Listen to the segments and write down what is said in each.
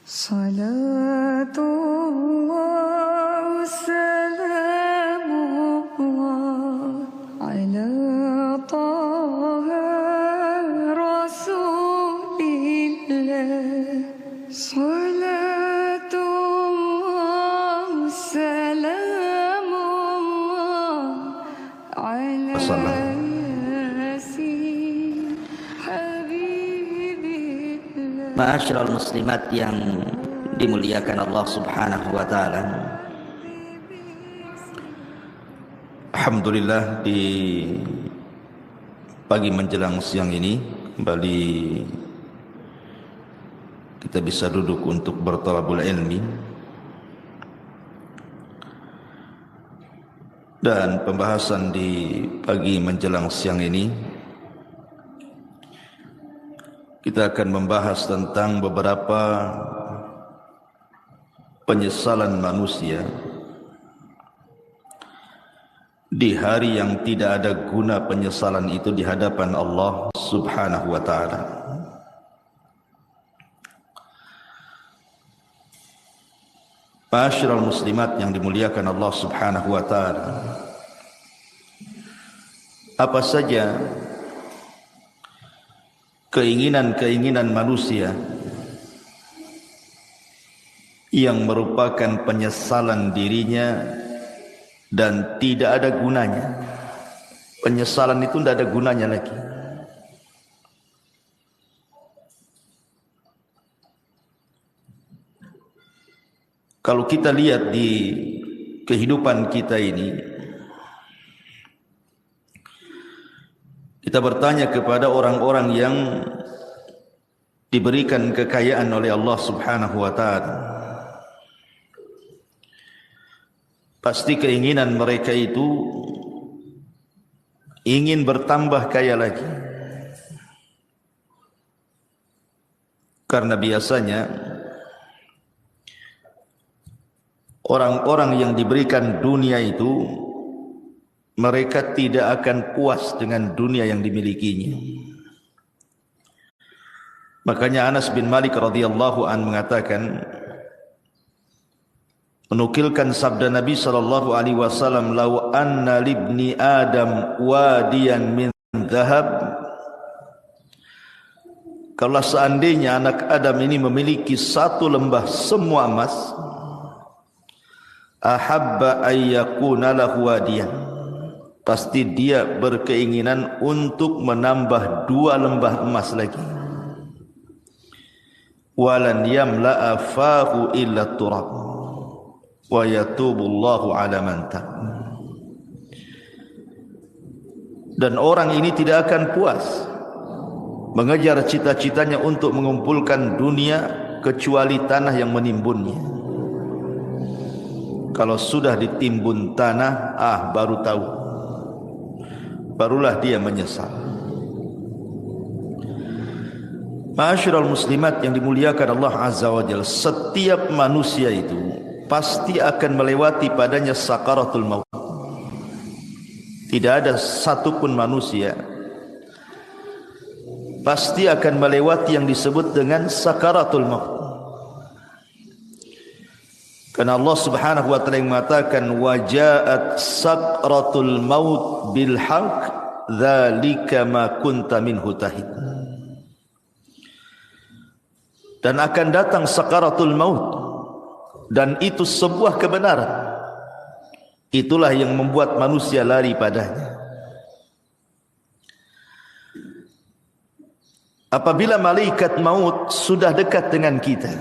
Salatullah salamullah ala taha rasulillah. Salatullah salamullah ala yasin habibillah. Ma'asyiral muslimat yang dimuliakan Allah Subhanahu wa taala. Alhamdulillah, di pagi menjelang siang ini kembali kita bisa duduk untuk berthalabul ilmi, dan pembahasan di pagi menjelang siang ini kita akan membahas tentang beberapa penyesalan manusia di hari yang tidak ada guna penyesalan itu di hadapan Allah Subhanahu wa taala. Ma'asyiral muslimat yang dimuliakan Allah Subhanahu wa taala, apa saja keinginan-keinginan manusia yang merupakan penyesalan dirinya dan tidak ada gunanya. Penyesalan itu tidak ada gunanya lagi. Kalau kita lihat di kehidupan kita ini, kita bertanya kepada orang-orang yang diberikan kekayaan oleh Allah Subhanahu wa taala, pasti keinginan mereka itu ingin bertambah kaya lagi. Karena biasanya orang-orang yang diberikan dunia itu, mereka tidak akan puas dengan dunia yang dimilikinya. Makanya Anas bin Malik radhiyallahu an mengatakan, menukilkan sabda Nabi sallallahu alaihi wasallam, "Lau anna libni Adam wadiyan min dhahab." Kalau seandainya anak Adam ini memiliki satu lembah semua emas, ahabba ayyakuna lahu wadiyan, pasti dia berkeinginan untuk menambah 2 lembah emas lagi. Walan yamla'a fahu illa turab wa yatubullahu ala man tab. Dan orang ini tidak akan puas mengejar cita-citanya untuk mengumpulkan dunia kecuali tanah yang menimbunnya. Kalau sudah ditimbun tanah, baru tahu, barulah dia menyesal. Ma'asyiral muslimat yang dimuliakan Allah Azza wa Jalla, setiap manusia itu pasti akan melewati padanya sakaratul maut. Tidak ada satupun manusia pasti akan melewati yang disebut dengan sakaratul maut. Karena Allah Subhanahu wa taala mengatakan, wajaat sakratul maut bil haqq dzalika ma kunta minhu tahid. Dan akan datang sakaratul maut, dan itu sebuah kebenaran. Itulah yang membuat manusia lari padanya. Apabila malaikat maut sudah dekat dengan kita,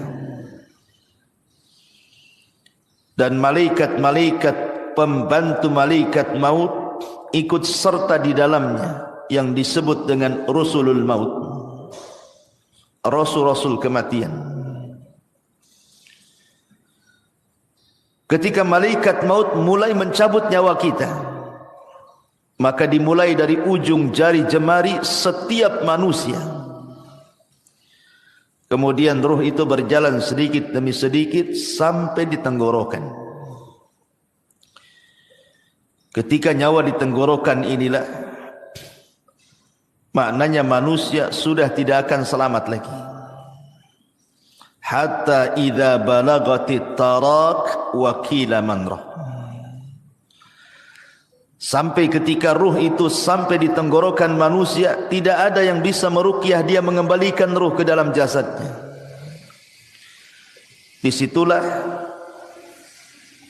dan malaikat-malaikat pembantu malaikat maut ikut serta di dalamnya, yang disebut dengan Rasulul Maut, Rasul-Rasul kematian. Ketika malaikat maut mulai mencabut nyawa kita, maka dimulai dari ujung jari jemari setiap manusia. Kemudian ruh itu berjalan sedikit demi sedikit sampai di tenggorokan. Ketika nyawa di tenggorokan inilah, maknanya manusia sudah tidak akan selamat lagi. hatta idza balagatit tarak wa qila man rah. Sampai ketika ruh itu sampai di tenggorokan manusia, tidak ada yang bisa meruqyah dia mengembalikan ruh ke dalam jasadnya. Disitulah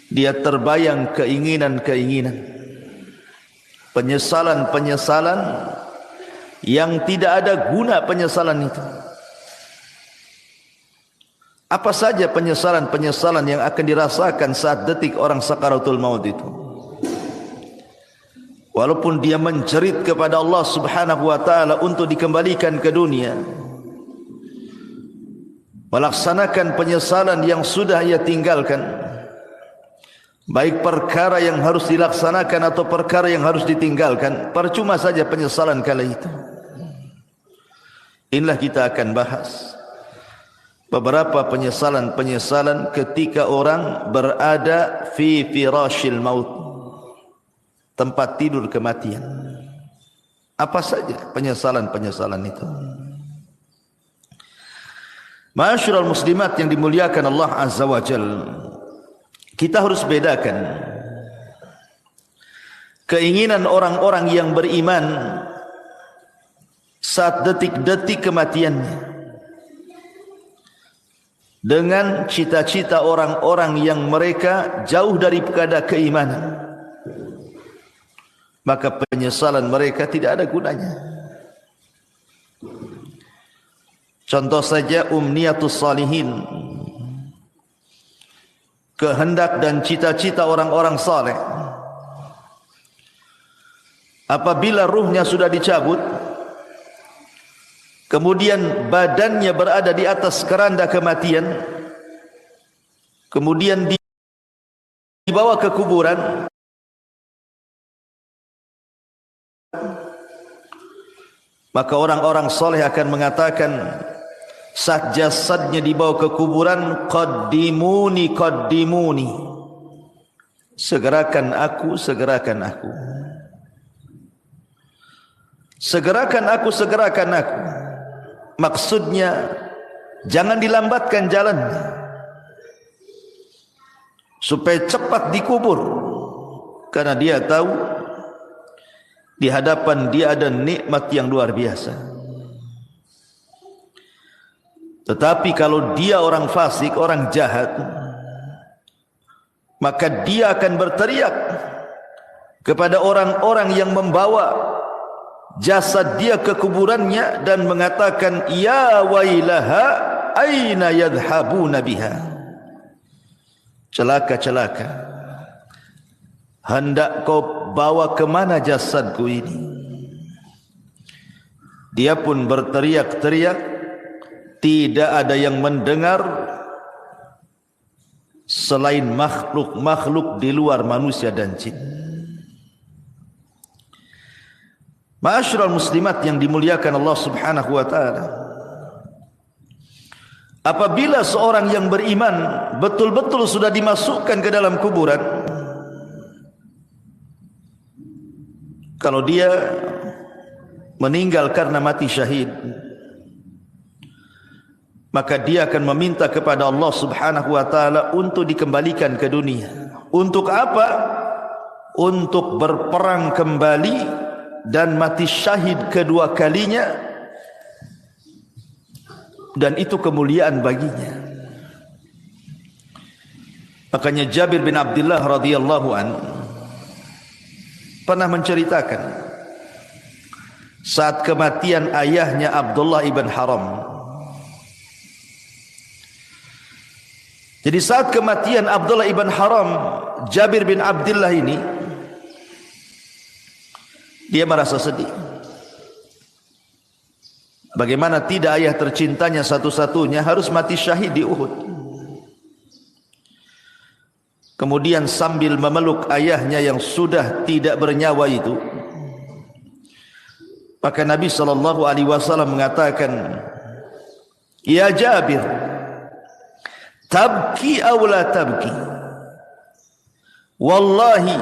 dia terbayang keinginan-keinginan, penyesalan-penyesalan yang tidak ada guna penyesalan itu. Apa saja penyesalan-penyesalan yang akan dirasakan saat detik orang sakaratul maut itu. Walaupun dia menjerit kepada Allah Subhanahu wa taala untuk dikembalikan ke dunia, melaksanakan penyesalan yang sudah ia tinggalkan, baik perkara yang harus dilaksanakan atau perkara yang harus ditinggalkan, percuma saja penyesalan kala itu. Inilah kita akan bahas beberapa penyesalan-penyesalan ketika orang berada fi firashil maut, tempat tidur kematian. Apa saja penyesalan-penyesalan itu? Ma'asyiral muslimat yang dimuliakan Allah Azza wa Jalla, kita harus bedakan keinginan orang-orang yang beriman saat detik-detik kematiannya dengan cita-cita orang-orang yang mereka jauh daripada keimanan. Maka penyesalan mereka tidak ada gunanya. Contoh saja umniyatus salihin, kehendak dan cita-cita orang-orang saleh. Apabila ruhnya sudah dicabut, kemudian badannya berada di atas keranda kematian, kemudian dibawa ke kuburan, maka orang-orang soleh akan mengatakan saat jasadnya dibawa ke kuburan, qaddimuni qaddimuni, segerakan aku, segerakan aku, segerakan aku, segerakan aku. Maksudnya jangan dilambatkan jalannya supaya cepat dikubur, karena dia tahu di hadapan dia ada nikmat yang luar biasa. Tetapi kalau dia orang fasik, orang jahat, maka dia akan berteriak kepada orang-orang yang membawa jasad dia ke kuburannya dan mengatakan, ya wailaha aina yadhhabuna biha. Celaka, celaka, hendak kau bawa ke mana jasadku ini? Dia pun berteriak-teriak, tidak ada yang mendengar selain makhluk-makhluk di luar manusia dan jin. Ma'asyiral muslimat yang dimuliakan Allah Subhanahu wa taala, apabila seorang yang beriman betul-betul sudah dimasukkan ke dalam kuburan, kalau dia meninggal karena mati syahid, maka dia akan meminta kepada Allah Subhanahu wa taala untuk dikembalikan ke dunia. Untuk apa? Untuk berperang kembali dan mati syahid kedua kalinya, dan itu kemuliaan baginya. Makanya Jabir bin Abdullah radhiyallahu anhu pernah menceritakan saat kematian ayahnya Abdullah ibn Haram. Jadi saat kematian Abdullah ibn Haram, Jabir bin Abdullah ini, dia merasa sedih. Bagaimana tidak ayah tercintanya satu-satunya harus mati syahid di Uhud. Kemudian sambil memeluk ayahnya yang sudah tidak bernyawa itu, maka Nabi SAW mengatakan, ya Jabir, tabki aw la tabki, wallahi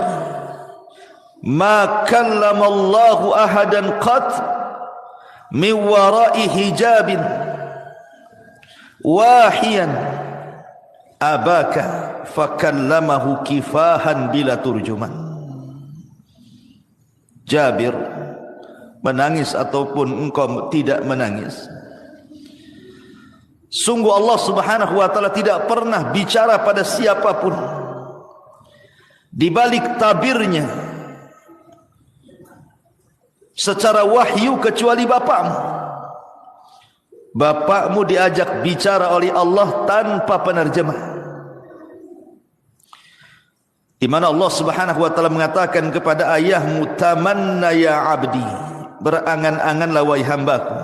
ma kallama Allahu ahadan qat min wara'i hijabin wahiyan abaka fakallamahu kifahan bila turjuman. Jabir, menangis ataupun engkau tidak menangis, sungguh Allah Subhanahu wa taala tidak pernah bicara pada siapapun di balik tabirnya secara wahyu kecuali bapakmu. Bapakmu diajak bicara oleh Allah tanpa penerjemah, di mana Allah Subhanahu wa taala mengatakan kepada ayahmu, tamanna ya abdi, berangan-anganlah wahai hambaku,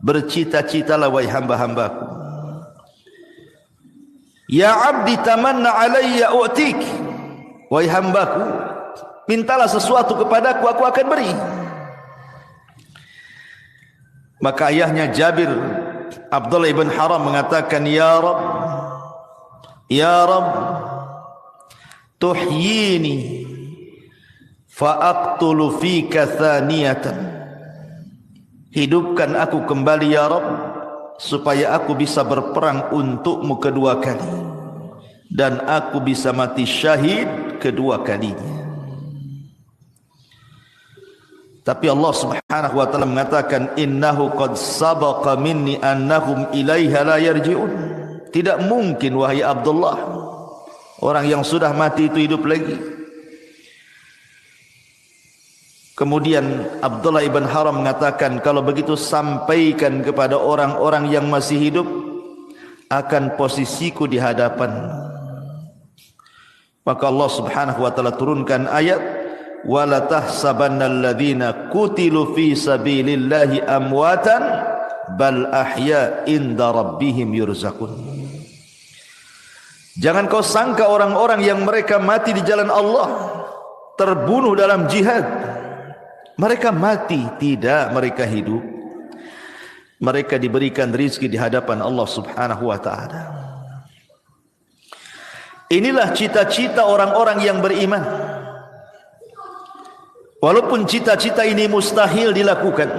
bercita-citalah wahai hamba-hambaku. Ya abdi tamanna alayya u'tik, wahai hambaku, mintalah sesuatu kepadaku, aku akan beri. Maka ayahnya Jabir, Abdullah ibn Haram, mengatakan, ya Rabb, ya Rabb, tuhyini fa'aqtulu fika thaniyatan, hidupkan aku kembali ya Rabb, supaya aku bisa berperang untukmu kedua kali, dan aku bisa mati syahid kedua kalinya. Tapi Allah Subhanahu wa taala mengatakan, innahu qad sabaqa minni annahum ilaiha la yarji'un. Tidak mungkin wahai Abdullah, orang yang sudah mati itu hidup lagi. Kemudian Abdullah ibn Haram mengatakan, kalau begitu sampaikan kepada orang-orang yang masih hidup akan posisiku di hadapan. Maka Allah Subhanahu wa taala turunkan ayat, wala tahsabannal ladzina qutilu fi sabilillahi amwatan bal ahya inda rabbihim yurzaqun. Jangan kau sangka orang-orang yang mereka mati di jalan Allah, terbunuh dalam jihad, mereka mati. Tidak, mereka hidup. Mereka diberikan rizki di hadapan Allah Subhanahu wa ta'ala. Inilah cita-cita orang-orang yang beriman. Walaupun cita-cita ini mustahil dilakukan,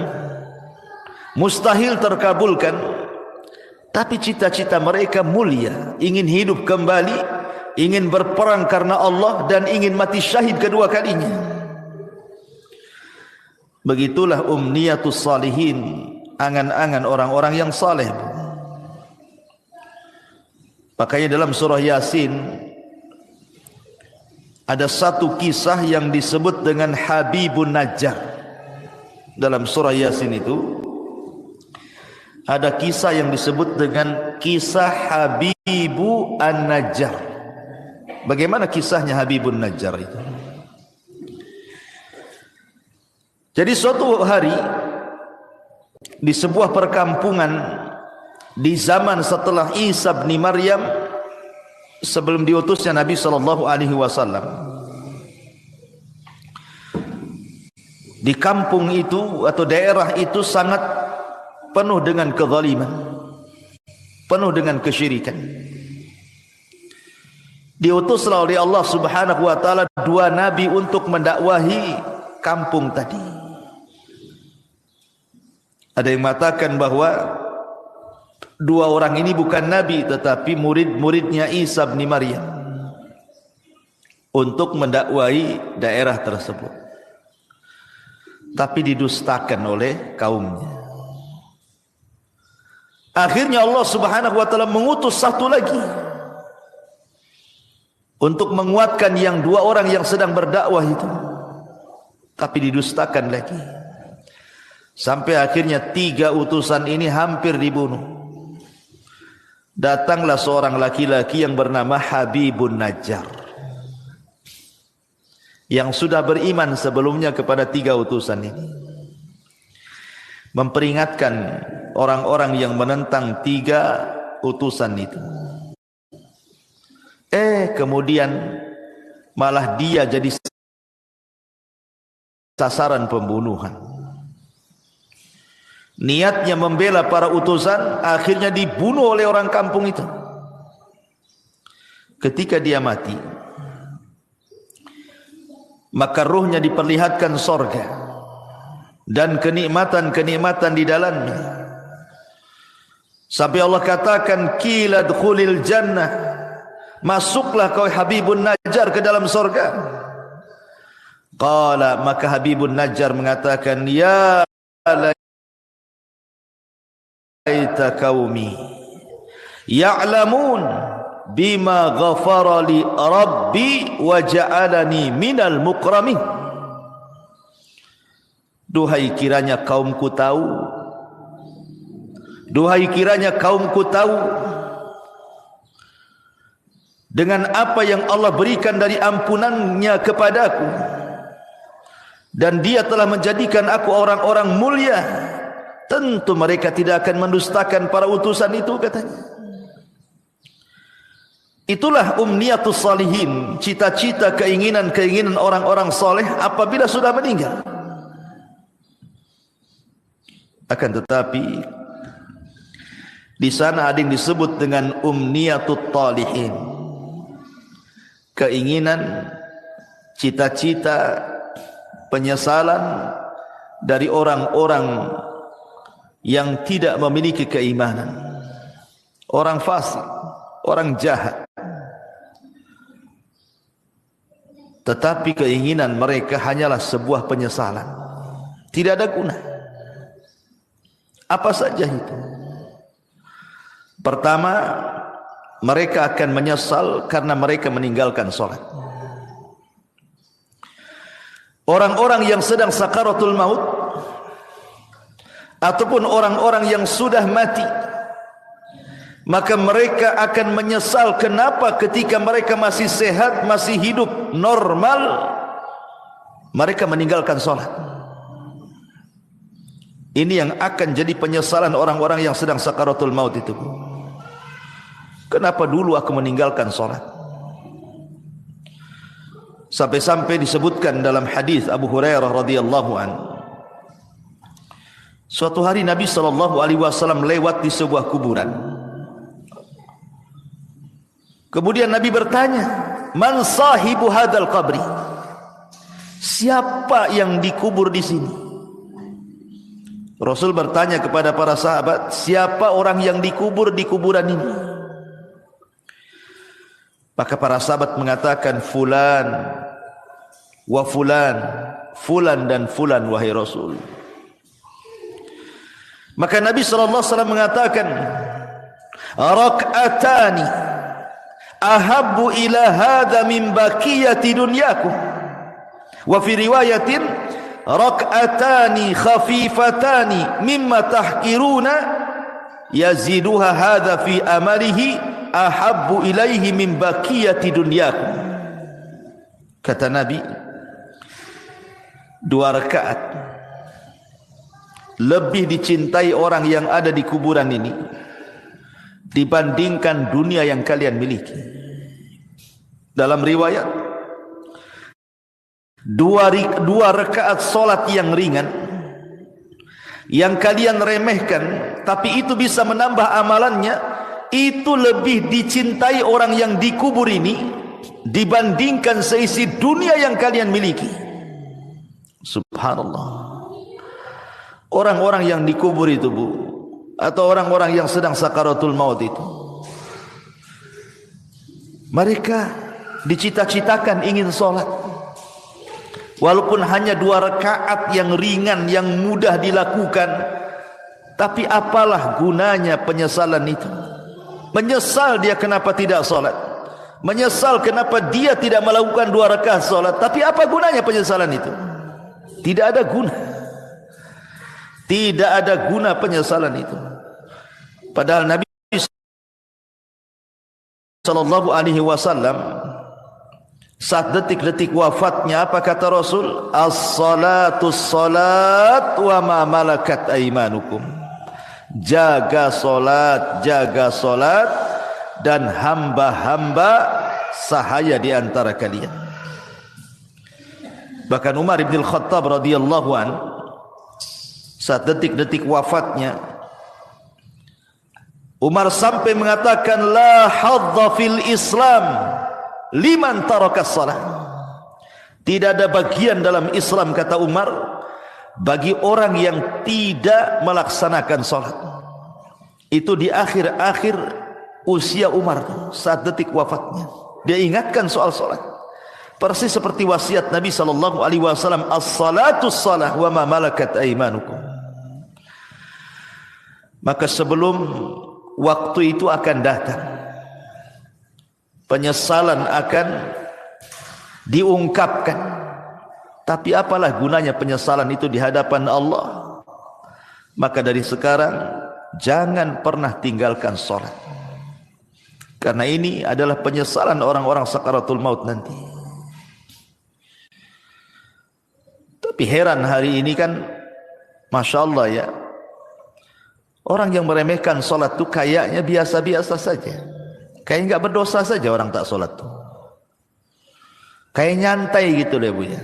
mustahil terkabulkan, tapi cita-cita mereka mulia. Ingin hidup kembali, ingin berperang karena Allah, dan ingin mati syahid kedua kalinya. Begitulah umniyatus salihin, angan-angan orang-orang yang saleh. Makanya dalam surah Yasin ada satu kisah yang disebut dengan Habibun Najjar. Dalam surah Yasin itu ada kisah yang disebut dengan kisah Habibu An-Najjar. Bagaimana kisahnya Habibun Najjar itu? Jadi suatu hari di sebuah perkampungan di zaman setelah Isa bin Maryam, sebelum diutusnya Nabi SAW, di kampung itu atau daerah itu sangat penuh dengan kezaliman, penuh dengan kesyirikan. Diutuslah oleh Allah Subhanahu wa taala dua nabi untuk mendakwahi kampung tadi. Ada yang mengatakan bahwa dua orang ini bukan nabi tetapi murid-muridnya Isa bin Maryam untuk mendakwahi daerah tersebut, tapi didustakan oleh kaumnya. Akhirnya Allah Subhanahu wa taala mengutus satu lagi untuk menguatkan yang dua orang yang sedang berdakwah itu, tapi didustakan lagi, sampai akhirnya tiga utusan ini hampir dibunuh. Datanglah seorang laki-laki yang bernama Habibun Najjar, yang sudah beriman sebelumnya kepada tiga utusan ini, memperingatkan orang-orang yang menentang tiga utusan itu. Kemudian malah dia jadi sasaran pembunuhan. Niatnya membela para utusan, akhirnya dibunuh oleh orang kampung itu. Ketika dia mati, maka ruhnya diperlihatkan sorga dan kenikmatan-kenikmatan di dalamnya. Sampai Allah katakan, qila dkhulil jannah, masuklah kau Habibun Najjar ke dalam surga. Qala, maka Habibun Najjar mengatakan, ya laita qaumi ya'lamun bima ghafara li rabbi wa ja'alani minal mukramin. Duhai kiranya kaumku tahu, duhai kiranya kaumku tahu dengan apa yang Allah berikan dari ampunannya kepadaku, dan dia telah menjadikan aku orang-orang mulia, tentu mereka tidak akan mendustakan para utusan itu, katanya. Itulah umniyatus salihin, cita-cita, keinginan-keinginan orang-orang soleh apabila sudah meninggal. Akan tetapi di sana ada yang disebut dengan umniyatut talihin, keinginan, cita-cita, penyesalan dari orang-orang yang tidak memiliki keimanan, orang fasik, orang jahat. Tetapi keinginan mereka hanyalah sebuah penyesalan, tidak ada guna. Apa saja itu? Pertama, mereka akan menyesal karena mereka meninggalkan sholat. Orang-orang yang sedang sakaratul maut, ataupun orang-orang yang sudah mati, maka mereka akan menyesal kenapa ketika mereka masih sehat, masih hidup normal, mereka meninggalkan sholat. Ini yang akan jadi penyesalan orang-orang yang sedang sakaratul maut itu. Kenapa dulu aku meninggalkan sholat? Sampai-sampai disebutkan dalam hadis Abu Hurairah radhiyallahu anhu, suatu hari Nabi SAW lewat di sebuah kuburan. Kemudian Nabi bertanya, man sahibu hadal qabri? Siapa yang dikubur di sini? Rasul bertanya kepada para sahabat, siapa orang yang dikubur di kuburan ini? Maka para sahabat mengatakan, fulan wa fulan, fulan dan fulan wahai Rasul. Maka Nabi SAW mengatakan, rak'atani ahabbu ila hadha min baqiyati dunyakum. Wa fi riwayatin, rak'atani khafifatani mimma tahkiruna yaziduha hadha fi amalihi ahabbu ilaihi min baqiyati dunyakum. Kata Nabi, 2 rakaat lebih dicintai orang yang ada di kuburan ini dibandingkan dunia yang kalian miliki. Dalam riwayat, 2 rakaat solat yang ringan yang kalian remehkan, tapi itu bisa menambah amalannya, itu lebih dicintai orang yang dikubur ini dibandingkan seisi dunia yang kalian miliki. Subhanallah. Orang-orang yang dikubur itu, Bu, atau orang-orang yang sedang sakaratul maut itu, mereka dicita-citakan ingin sholat, walaupun hanya 2 rakaat yang ringan, yang mudah dilakukan. Tapi apalah gunanya penyesalan itu? Menyesal dia kenapa tidak sholat, menyesal kenapa dia tidak melakukan 2 rakaat sholat. Tapi apa gunanya penyesalan itu? Tidak ada guna. Tidak ada guna penyesalan itu. Padahal Nabi SAW saat detik-detik wafatnya, apa kata Rasul? As-salatu salat wa ma malakat aimanukum. Jaga solat dan hamba-hamba sahaya di antara kalian. Bahkan Umar bin Khattab radhiyallahu an, saat detik-detik wafatnya, Umar sampai mengatakan, la hadza fil Islam liman tarakas salat. Tidak ada bagian dalam Islam, kata Umar, bagi orang yang tidak melaksanakan salat. Itu di akhir-akhir usia Umar, saat detik wafatnya, dia ingatkan soal salat. Persis seperti wasiat Nabi sallallahu alaihi wasallam, as-salatu shalah wa ma malakat aymanukum. Maka sebelum waktu itu akan datang, penyesalan akan diungkapkan. Tapi apalah gunanya penyesalan itu di hadapan Allah? Maka dari sekarang jangan pernah tinggalkan salat. Karena ini adalah penyesalan orang-orang sakaratul maut nanti. Tapi heran hari ini kan, Masya Allah ya, orang yang meremehkan salat itu kayaknya biasa-biasa saja. Kayak enggak berdosa saja orang tak salat tuh. Kayak nyantai gitu deh Bu ya.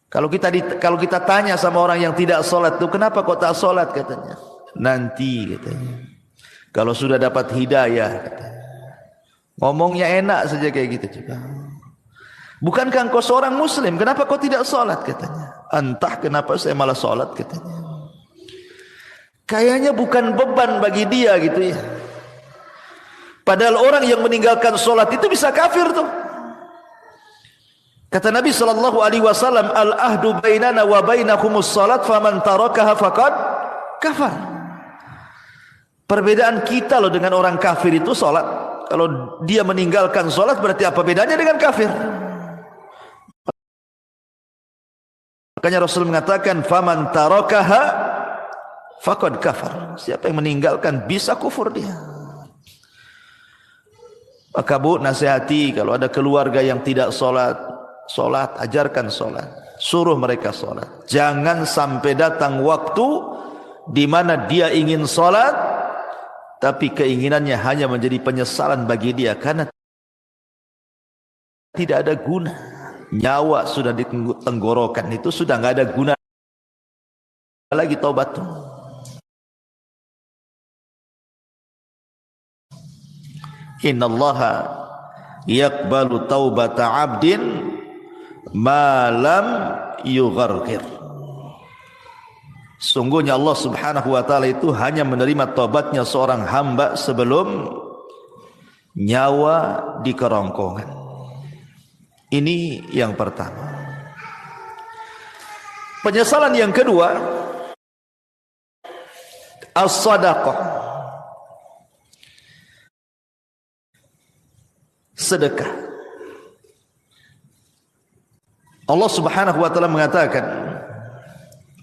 Kalau kita tanya sama orang yang tidak salat tuh, kenapa kok tak salat katanya? Nanti katanya. Kalau sudah dapat hidayah katanya. Ngomongnya enak saja kayak gitu juga. Bukankah engkau seorang muslim? Kenapa kau tidak salat katanya? Entah kenapa saya malah salat katanya. Kayaknya bukan beban bagi dia gitu ya. Padahal orang yang meninggalkan salat itu bisa kafir tuh. Kata Nabi sallallahu alaihi wasallam, al-ahdu bainana wa bainakumus salat faman tarakaha faqad kafar. Perbedaan kita loh dengan orang kafir itu salat. Kalau dia meninggalkan salat berarti apa bedanya dengan kafir? Makanya Rasul mengatakan faman tarakaha faqad kafar. Siapa yang meninggalkan bisa kufur dia. Maka Bu, nasihati kalau ada keluarga yang tidak salat, ajarkan salat, suruh mereka salat. Jangan sampai datang waktu di mana dia ingin salat, tapi keinginannya hanya menjadi penyesalan bagi dia karena tidak ada guna. Nyawa sudah di tenggorokan itu sudah nggak ada guna lagi taubat. Innallaha yaqbalu taubata 'abdin malam yugharghir. Sungguhnya Allah subhanahu wa ta'ala itu hanya menerima taubatnya seorang hamba sebelum nyawa di kerongkongan. Ini yang pertama. Penyesalan yang kedua, as-sadaqah, sedekah. Allah subhanahu wa ta'ala mengatakan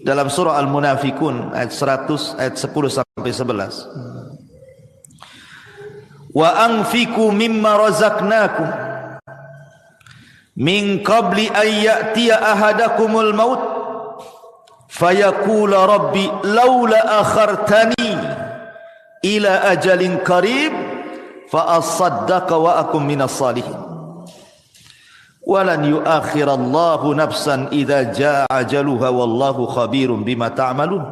dalam surah Al-Munafikun ayat 100, ayat 10 sampai 11, wa anfiqu mimma razaqnakum min qabli an ya'tiya ahadakumul maut fayaqula rabbi laula akhartani ila ajalin qarib fa asaddaqa wa akum minas salihin walan yuakhirallahu nafsan idza jaa ajaluha wallahu khabirum bima ta'malun.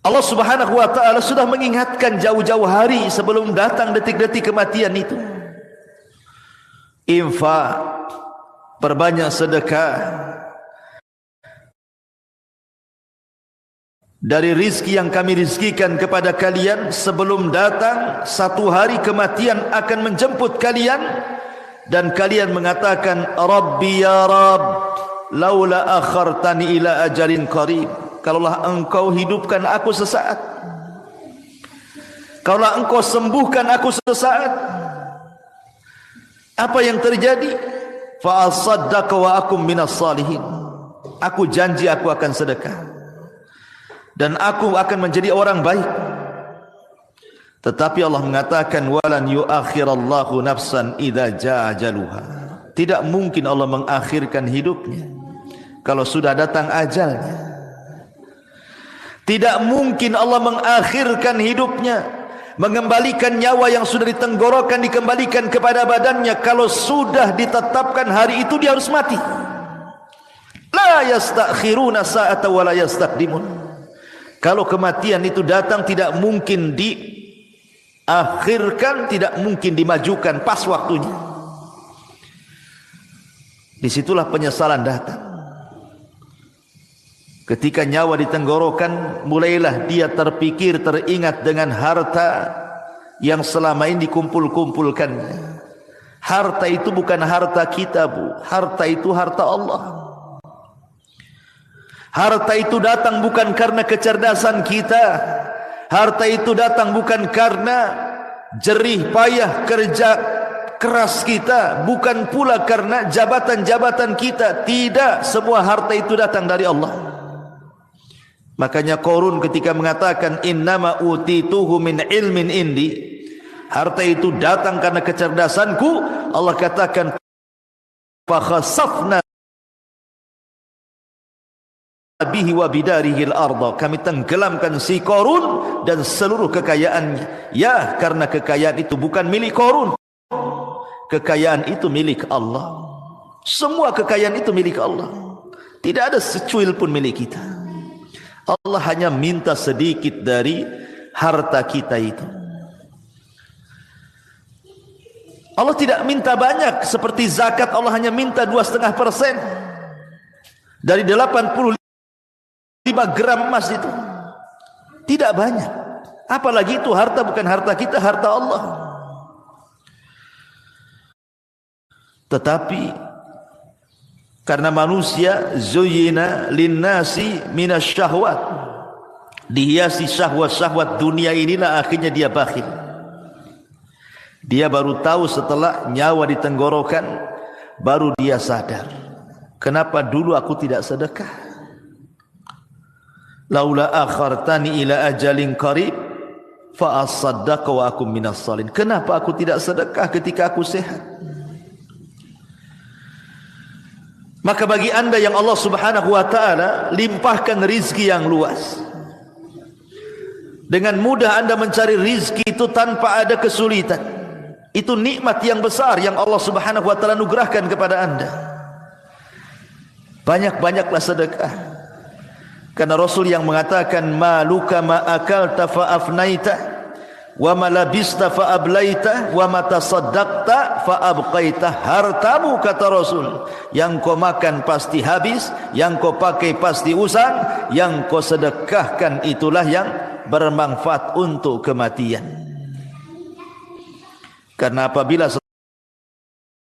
Allah subhanahu wa ta'ala sudah mengingatkan jauh-jauh hari sebelum datang detik-detik kematian itu. Infak, perbanyak sedekah dari rizki yang kami rizkikan kepada kalian sebelum datang satu hari kematian akan menjemput kalian dan kalian mengatakan Rabbi ya Rabb laula akhartani ila ajalin qarib. Kalaulah engkau hidupkan aku sesaat, kalaulah engkau sembuhkan aku sesaat, apa yang terjadi? Fa asaddaqa wa akum minas salihin. Aku janji aku akan sedekah dan aku akan menjadi orang baik. Tetapi Allah mengatakan walan yuakhirallahu nafsan idza jaa ajaluha. Tidak mungkin Allah mengakhirkan hidupnya kalau sudah datang ajalnya. Tidak mungkin Allah mengakhirkan hidupnya, mengembalikan nyawa yang sudah ditenggorokan dikembalikan kepada badannya kalau sudah ditetapkan hari itu dia harus mati. La yastakhiruna sa'ata wa la yastaqdimun. Kalau kematian itu datang tidak mungkin diakhirkan, tidak mungkin dimajukan pas waktunya. Disitulah penyesalan datang. Ketika nyawa di tenggorokan, mulailah dia terpikir, teringat dengan harta yang selama ini dikumpul-kumpulkannya. Harta itu bukan harta kita, Bu. Harta itu harta Allah. Harta itu datang bukan karena kecerdasan kita. Harta itu datang bukan karena jerih payah kerja keras kita, bukan pula karena jabatan-jabatan kita. Tidak, semua harta itu datang dari Allah. Makanya Qarun ketika mengatakan innama utituhu min ilmin indi, harta itu datang karena kecerdasanku, Allah katakan fa khasafna bihi wa bidarihi al-ardh, kami tenggelamkan si Qarun dan seluruh kekayaannya. Ya, karena kekayaan itu bukan milik Qarun, kekayaan itu milik Allah. Semua kekayaan itu milik Allah, tidak ada secuil pun milik kita. Allah hanya minta sedikit dari harta kita itu. Allah tidak minta banyak seperti zakat. Allah hanya minta 2,5% dari 85 gram emas itu. Tidak banyak. Apalagi itu harta bukan harta kita, harta Allah. Tetapi karena manusia zuyyina linnasi minasyahwat, dihiasi syahwat-syahwat dunia inilah, akhirnya dia bakhil. Dia baru tahu setelah nyawa di tenggorokan, baru dia sadar, kenapa dulu aku tidak sedekah? Laula akhartani ila ajalin qarib fa asaddaqa wa akum minas salihin. Kenapa aku tidak sedekah ketika aku sehat? Maka bagi anda yang Allah subhanahu wa ta'ala limpahkan rizki yang luas, dengan mudah anda mencari rizki itu tanpa ada kesulitan. Itu nikmat yang besar yang Allah subhanahu wa ta'ala anugerahkan kepada anda. Banyak-banyaklah sedekah. Karena Rasul yang mengatakan maluka ma akalta fa afnaita wa ma labista fa ablaita wa ma tasaddaqta fa abqaita. Hartamu, kata Rasul, yang kau makan pasti habis, yang kau pakai pasti usang, yang kau sedekahkan itulah yang bermanfaat untuk kematian. Karena apabila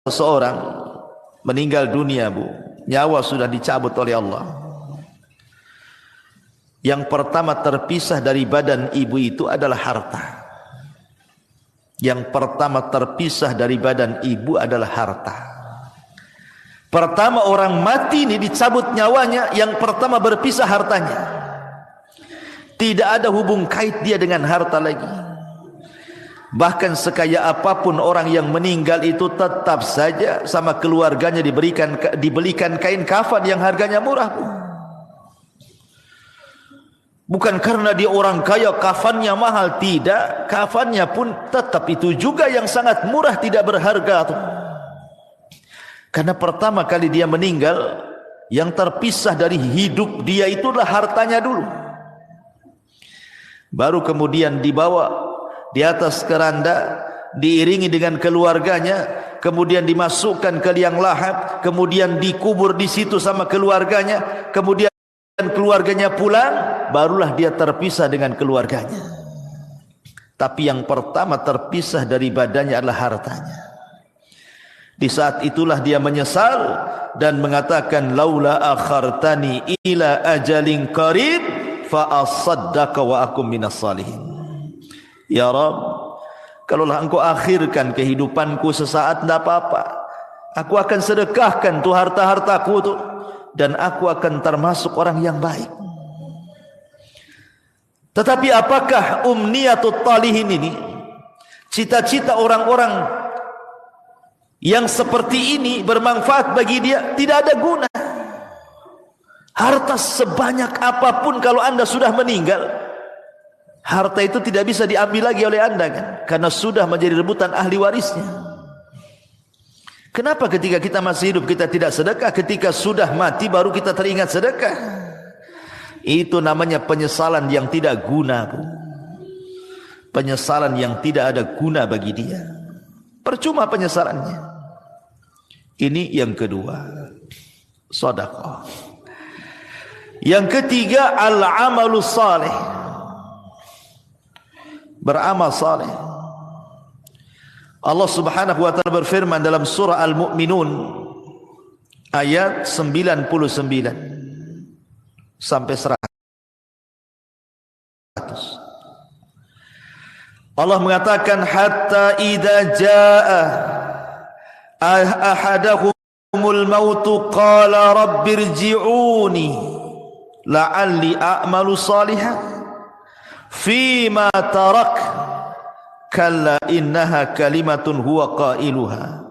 seseorang meninggal dunia, Bu, nyawa sudah dicabut oleh Allah, yang pertama terpisah dari badan ibu itu adalah harta. Yang pertama terpisah dari badan ibu adalah harta. Pertama orang mati ini dicabut nyawanya, yang pertama berpisah hartanya. Tidak ada hubung kait dia dengan harta lagi. Bahkan sekaya apapun orang yang meninggal itu, tetap saja sama keluarganya dibelikan kain kafan yang harganya murah, Bu. Bukan karena dia orang kaya kafannya mahal, tidak. Kafannya pun tetap itu juga yang sangat murah, tidak berharga tuh. Karena pertama kali dia meninggal, yang terpisah dari hidup dia itulah hartanya dulu. Baru kemudian dibawa di atas keranda, diiringi dengan keluarganya, kemudian dimasukkan ke liang lahat, kemudian dikubur di situ sama keluarganya, kemudian keluarganya pulang, barulah dia terpisah dengan keluarganya. Tapi yang pertama terpisah dari badannya adalah hartanya. Di saat itulah dia menyesal dan mengatakan laula akhartani ila ajalin qarib fa asaddaqa wa akum minas salihin. Ya Rabb, kalaulah engkau akhirkan kehidupanku sesaat, tidak apa-apa, aku akan sedekahkan tuh harta-hartaku tuh, dan aku akan termasuk orang yang baik. Tetapi apakah umniyatut talihin ini, cita-cita orang-orang yang seperti ini bermanfaat bagi dia? Tidak ada guna. Harta sebanyak apapun kalau anda sudah meninggal, harta itu tidak bisa diambil lagi oleh anda, kan? Karena sudah menjadi rebutan ahli warisnya. Kenapa ketika kita masih hidup kita tidak sedekah? Ketika sudah mati baru kita teringat sedekah. Itu namanya penyesalan yang tidak guna, Bu. Penyesalan yang tidak ada guna bagi dia. Percuma penyesalannya. Ini yang kedua, sedekah. Yang ketiga, al-amalus salih, beramal saleh. Allah Subhanahu wa taala berfirman dalam surah Al-Mu'minun ayat 99 sampai 100. Allah mengatakan hatta idza jaa ahadahumul maut qala rabbirji'uni la'alli a'malu salihan fima tarak kalla innaha kalimatun huwa qailuha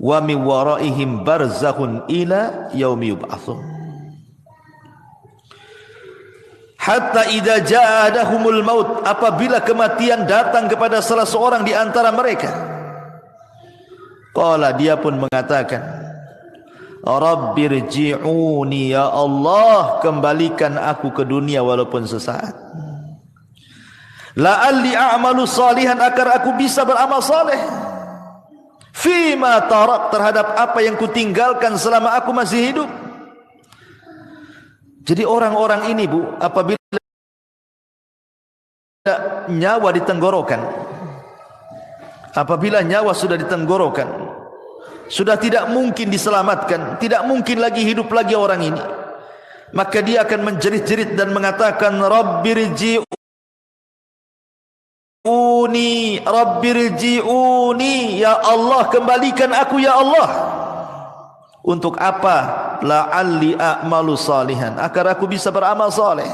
wa min waraihim barzakhun ila yaumi yub'atsun. Hatta idza jaa ahadahumul maut, apabila kematian datang kepada salah seorang di antara mereka, qala, dia pun mengatakan, rabbirji'uni, ya Allah, kembalikan aku ke dunia walaupun sesaat, la'alli a'malu salihan, agar aku bisa beramal saleh, fima tarak, terhadap apa yang kutinggalkan selama aku masih hidup. Jadi orang-orang ini, Bu, apabila nyawa di tenggorokan, apabila nyawa sudah di tenggorokan, sudah tidak mungkin diselamatkan, tidak mungkin lagi hidup lagi orang ini, maka dia akan menjerit-jerit dan mengatakan, rabbirji'uni, rabbirji'uni, ya Allah, kembalikan aku ya Allah. Untuk apa? La'alli a'malu salihan, agar aku bisa beramal saleh,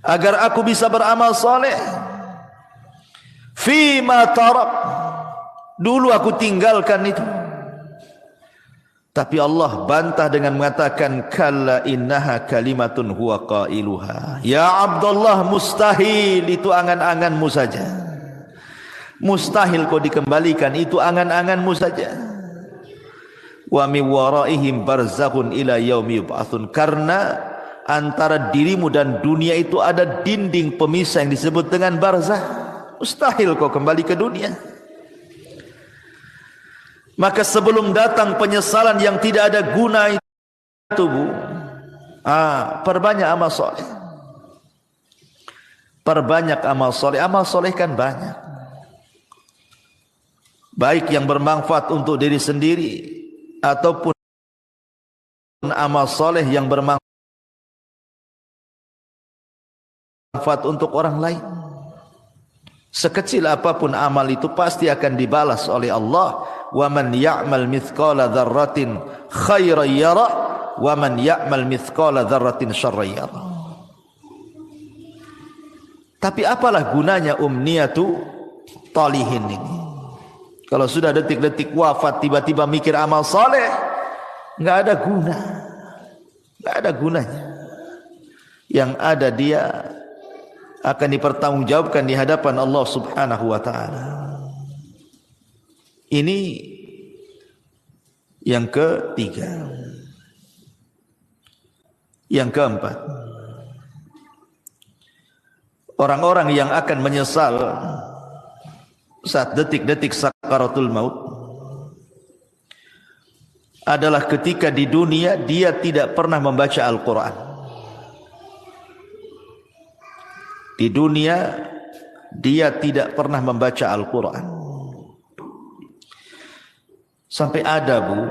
agar aku bisa beramal saleh. Fima tarak, dulu aku tinggalkan itu. Tapi Allah bantah dengan mengatakan, kalla innaha kalimatun huwa qailuha. Ya Abdullah, mustahil, itu angan-anganmu saja. Mustahil kau dikembalikan, itu angan-anganmu saja. Wa min waraihim barzakhun ila yaumi yub'atsun, karena antara dirimu dan dunia itu ada dinding pemisah yang disebut dengan barzah. Mustahil kau kembali ke dunia. Maka sebelum datang penyesalan yang tidak ada guna itu, Bu, perbanyak amal soleh. Perbanyak amal soleh. Amal soleh kan banyak, baik yang bermanfaat untuk diri sendiri ataupun amal soleh yang bermanfaat untuk orang lain. Sekecil apapun amal itu pasti akan dibalas oleh Allah. Wa man ya'mal mithqala dzarratin khairan yara wa man ya'mal mithqala dzarratin syarran yara. Tapi apalah gunanya umniyatu talihin ini? Kalau sudah detik-detik wafat tiba-tiba mikir amal saleh, enggak ada guna. Enggak ada gunanya. Yang ada dia akan dipertanggungjawabkan di hadapan Allah Subhanahu wa taala. Ini yang ketiga. Yang keempat, orang-orang yang akan menyesal saat detik-detik sakaratul maut adalah ketika di dunia dia tidak pernah membaca Al-Quran. Di dunia dia tidak pernah membaca Al-Quran. Sampai ada, Bu,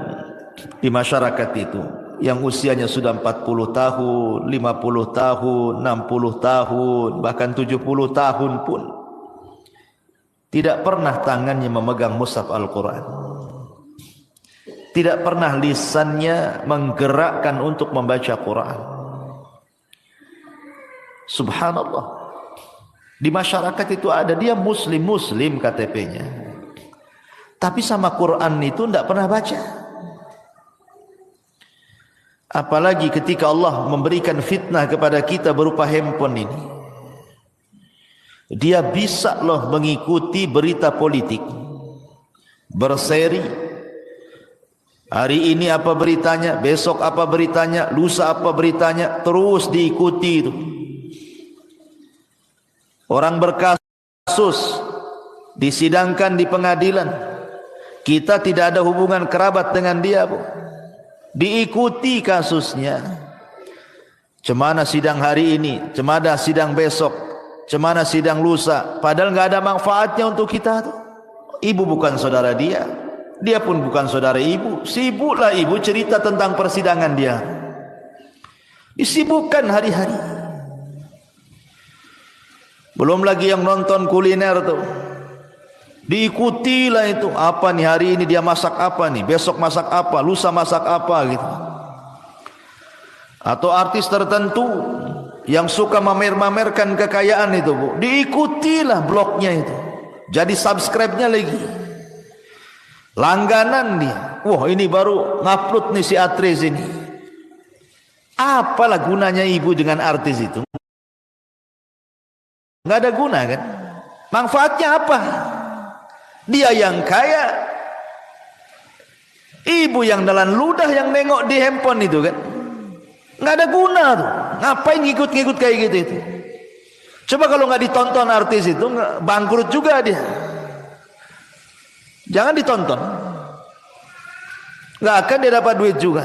di masyarakat itu yang usianya sudah 40 tahun, 50 tahun, 60 tahun, bahkan 70 tahun pun tidak pernah tangannya memegang mushaf Al-Quran. Tidak pernah lisannya menggerakkan untuk membaca Quran. Subhanallah. Di masyarakat itu ada, dia muslim KTP-nya, tapi sama Quran itu tidak pernah baca. Apalagi ketika Allah memberikan fitnah kepada kita berupa handphone ini, dia bisa loh mengikuti berita politik, berseri. Hari ini apa beritanya, besok apa beritanya, lusa apa beritanya, terus diikuti itu. Orang berkasus disidangkan di pengadilan, kita tidak ada hubungan kerabat dengan dia, Bu. Diikuti kasusnya, Cemana sidang hari ini, cemana sidang besok, cemana sidang lusa, padahal nggak ada manfaatnya untuk kita tuh. Ibu bukan saudara dia, dia pun bukan saudara ibu. Sibuklah ibu cerita tentang persidangan dia, disibukkan hari-hari. Belum lagi yang nonton kuliner tuh, diikutilah itu. Apa nih hari ini dia masak apa nih, besok masak apa, lusa masak apa gitu. Atau artis tertentu yang suka mamer-mamerkan kekayaan itu, Bu, diikutilah blognya itu, jadi subscribe-nya lagi, langganan dia. Wah, ini baru ngupload nih si artis ini. Apalah gunanya ibu dengan artis itu? Nggak ada guna kan? Manfaatnya apa? Dia yang kaya, ibu yang nelan ludah, yang nengok di handphone itu kan, nggak ada guna tuh. Ngapain ngikut-ngikut kayak gitu itu? Coba kalau nggak ditonton artis itu, bangkrut juga dia. Jangan ditonton, nggak akan dia dapat duit juga.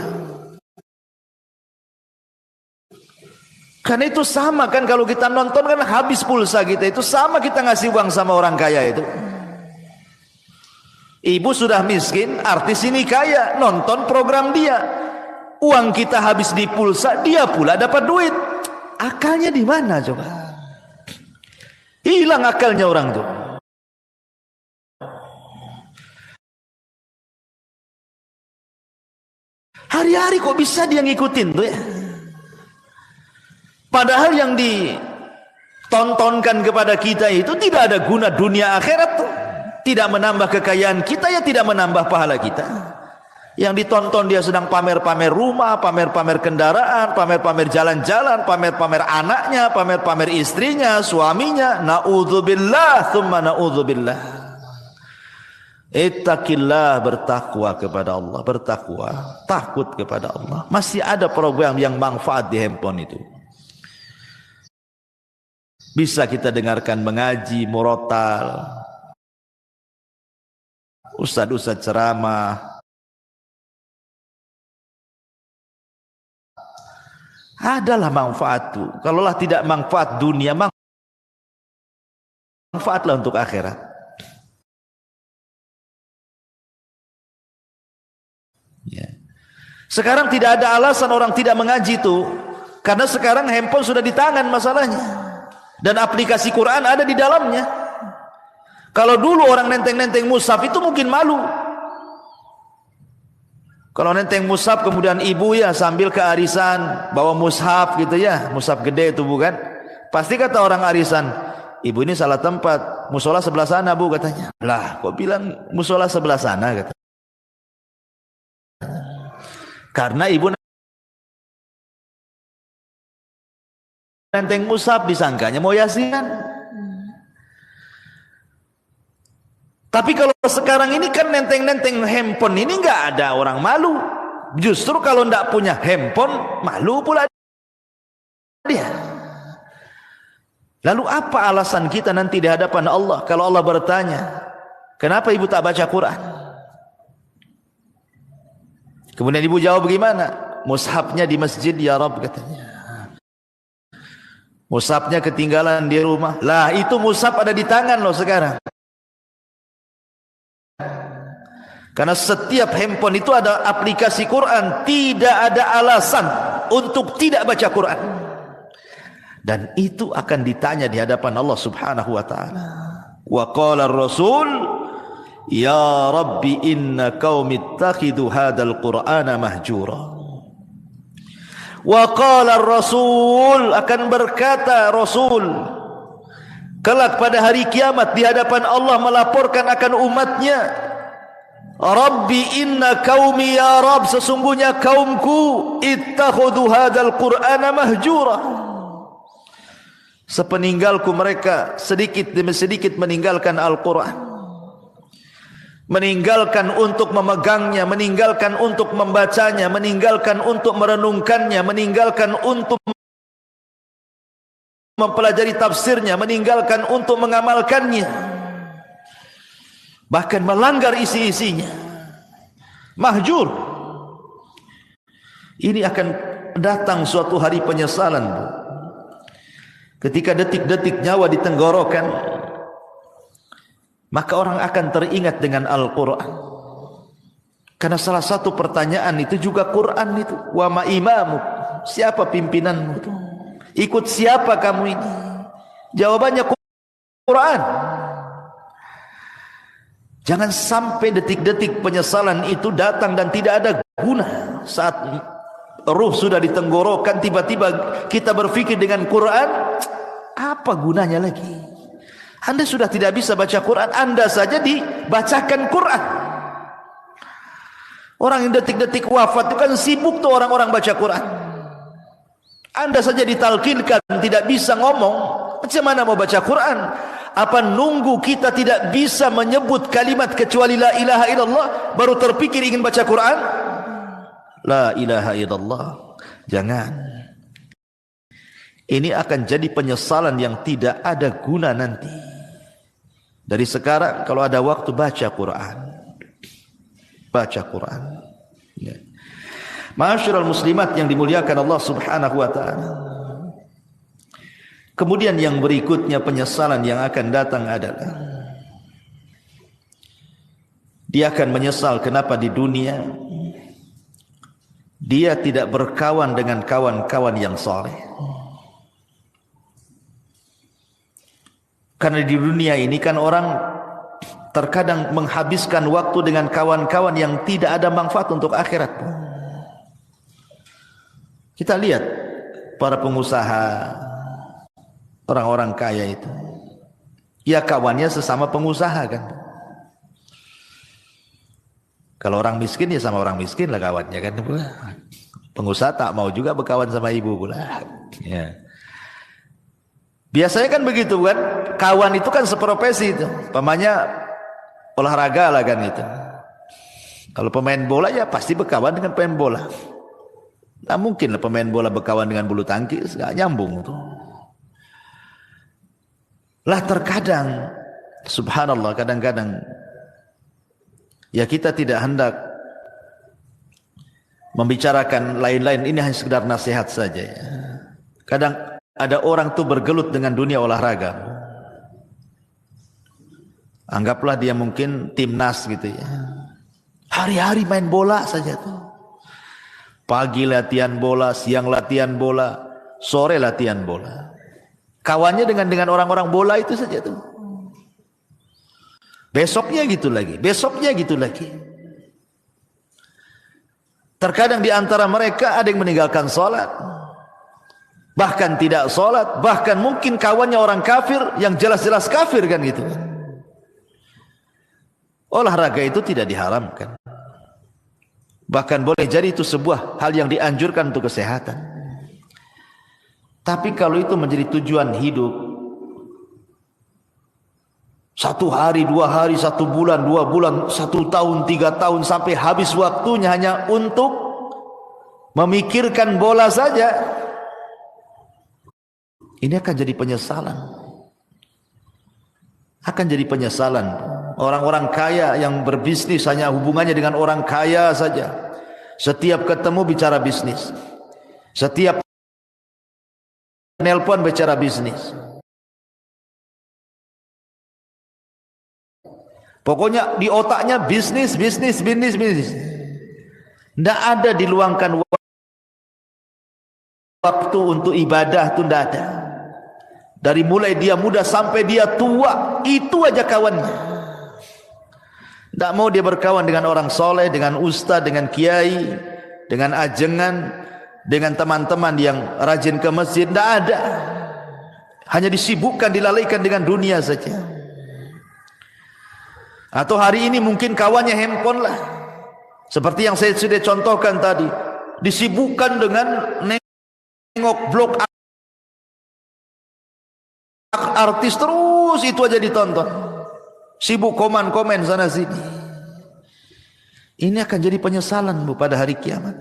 Karena itu sama kan, kalau kita nonton kan habis pulsa kita, itu sama kita ngasih uang sama orang kaya itu. Ibu sudah miskin, artis ini kaya, nonton program dia. Uang kita habis di pulsa, dia pula dapat duit. Akalnya di mana coba? Hilang akalnya orang tuh. Hari-hari kok bisa dia ngikutin tuh ya? Padahal yang ditontonkan kepada kita itu tidak ada guna dunia akhirat tuh. Tidak menambah kekayaan kita, ya tidak menambah pahala kita. Yang ditonton dia sedang pamer-pamer rumah, pamer-pamer kendaraan, pamer-pamer jalan-jalan, pamer-pamer anaknya, pamer-pamer istrinya, suaminya. Na'udzubillah, thumma na'udzubillah. Ittaqillah, bertakwa kepada Allah, bertakwa, takut kepada Allah. Masih ada program yang manfaat di handphone itu. Bisa kita dengarkan mengaji, murotal, ustadz-ustadz ceramah. Adalah manfaat tuh. Kalaulah tidak manfaat dunia, manfaatlah untuk akhirat. Ya. Sekarang tidak ada alasan orang tidak mengaji tuh, karena sekarang handphone sudah di tangan masalahnya. Dan aplikasi Quran ada di dalamnya. Kalau dulu orang nenteng-nenteng mushaf itu mungkin malu. Kalau nenteng mushaf kemudian ibu ya sambil ke arisan bawa mushaf gitu ya, mushaf gede itu bukan? Pasti kata orang arisan, ibu ini salah tempat, musola sebelah sana bu katanya. Lah kok bilang musola sebelah sana kata. Karena ibu nenteng mushaf, disangkanya mau yasinan. Tapi kalau sekarang ini kan nenteng-nenteng handphone ini nggak ada orang malu. Justru kalau nggak punya handphone malu pula dia. Lalu apa alasan kita nanti di hadapan Allah kalau Allah bertanya, kenapa ibu tak baca Quran? Kemudian ibu jawab bagaimana? Mushafnya di masjid ya Rabb katanya. Mushafnya ketinggalan di rumah. Lah itu mushaf ada di tangan loh sekarang. Karena setiap handphone itu ada aplikasi Quran. Tidak ada alasan untuk tidak baca Quran. Dan itu akan ditanya di hadapan Allah subhanahu wa ta'ala. Wa qala ar-rasul ya Rabbi inna qaumi ittakhidhu hadzal qur'ana mahjura. Wa qala ar-rasul, akan berkata Rasul kelak pada hari kiamat di hadapan Allah melaporkan akan umatnya, Rabbi inna qaumi ya Rabb, sesungguhnya kaumku ittakhadhu hadzal qur'ana mahjura. Sepeninggalku mereka sedikit demi sedikit meninggalkan Al-Quran, meninggalkan untuk memegangnya, meninggalkan untuk membacanya, meninggalkan untuk merenungkannya, meninggalkan untuk mempelajari tafsirnya, meninggalkan untuk mengamalkannya, bahkan melanggar isi-isinya. Mahjur. Ini akan datang suatu hari penyesalan, Bu. Ketika detik-detik nyawa di tenggorokan, maka orang akan teringat dengan Al-Quran. Karena salah satu pertanyaan itu juga Quran itu. Wa ma imamu, siapa pimpinanmu itu? Ikut siapa kamu ini? Jawabannya Quran. Jangan sampai detik-detik penyesalan itu datang dan tidak ada guna. Saat ruh sudah di tenggorokan, tiba-tiba kita berpikir dengan Quran, apa gunanya lagi? Anda sudah tidak bisa baca Quran, Anda saja dibacakan Quran. Orang yang detik-detik wafat itu kan sibuk tuh orang-orang baca Quran. Anda saja ditalkinkan, tidak bisa ngomong, macam mana mau baca Quran? Apa nunggu kita tidak bisa menyebut kalimat kecuali la ilaha illallah baru terpikir ingin baca Quran? La ilaha illallah. Jangan. Ini akan jadi penyesalan yang tidak ada guna nanti. Dari sekarang kalau ada waktu baca Quran. Baca Quran. Ya. Ma'asyiral muslimat yang dimuliakan Allah Subhanahu wa taala. Kemudian yang berikutnya penyesalan yang akan datang adalah dia akan menyesal kenapa di dunia dia tidak berkawan dengan kawan-kawan yang saleh. Karena di dunia ini kan orang terkadang menghabiskan waktu dengan kawan-kawan yang tidak ada manfaat untuk akhirat. Kita lihat para pengusaha, orang-orang kaya itu, ya kawannya sesama pengusaha kan. Kalau orang miskin ya sama orang miskin lah kawannya kan. Pengusaha tak mau juga berkawan sama ibu pula. Ya. Biasanya kan begitu kan. Kawan itu kan seprofesi itu. Pemanya olahraga lah kan itu. Kalau pemain bola ya pasti berkawan dengan pemain bola. Nah mungkin lah pemain bola berkawan dengan bulu tangkis, gak nyambung tuh. Lah terkadang subhanallah kadang-kadang ya kita tidak hendak membicarakan lain-lain, ini hanya sekedar nasihat saja ya. Kadang ada orang tuh bergelut dengan dunia olahraga. Anggaplah dia mungkin timnas gitu ya. Hari-hari main bola saja tuh. Pagi latihan bola, siang latihan bola, sore latihan bola. Kawannya dengan orang-orang bola itu saja tuh. Besoknya gitu lagi, besoknya gitu lagi. Terkadang di antara mereka ada yang meninggalkan sholat, bahkan tidak sholat, bahkan mungkin kawannya orang kafir yang jelas-jelas kafir kan gitu. Olahraga itu tidak diharamkan. Bahkan boleh jadi itu sebuah hal yang dianjurkan untuk kesehatan. Tapi kalau itu menjadi tujuan hidup, 1 hari, 2 hari, 1 bulan, 2 bulan, 1 tahun, 3 tahun sampai habis waktunya hanya untuk memikirkan bola saja, ini akan jadi penyesalan. Akan jadi penyesalan. Orang-orang kaya yang berbisnis hanya hubungannya dengan orang kaya saja. Setiap ketemu bicara bisnis. Setiap nelpon bicara bisnis. Pokoknya di otaknya bisnis, bisnis, bisnis, bisnis. Tidak ada diluangkan waktu untuk ibadah, itu tidak ada. Dari mulai dia muda sampai dia tua, itu aja kawannya. Tidak mau dia berkawan dengan orang soleh, dengan ustaz, dengan kiai, dengan ajengan, dengan teman-teman yang rajin ke masjid. Tidak ada. Hanya disibukkan, dilalaikan dengan dunia saja. Atau hari ini mungkin kawannya handphone lah. Seperti yang saya sudah contohkan tadi. Disibukkan dengan nengok blog artis, terus itu aja ditonton. Sibuk komen-komen sana sini. Ini akan jadi penyesalan Bu pada hari kiamat.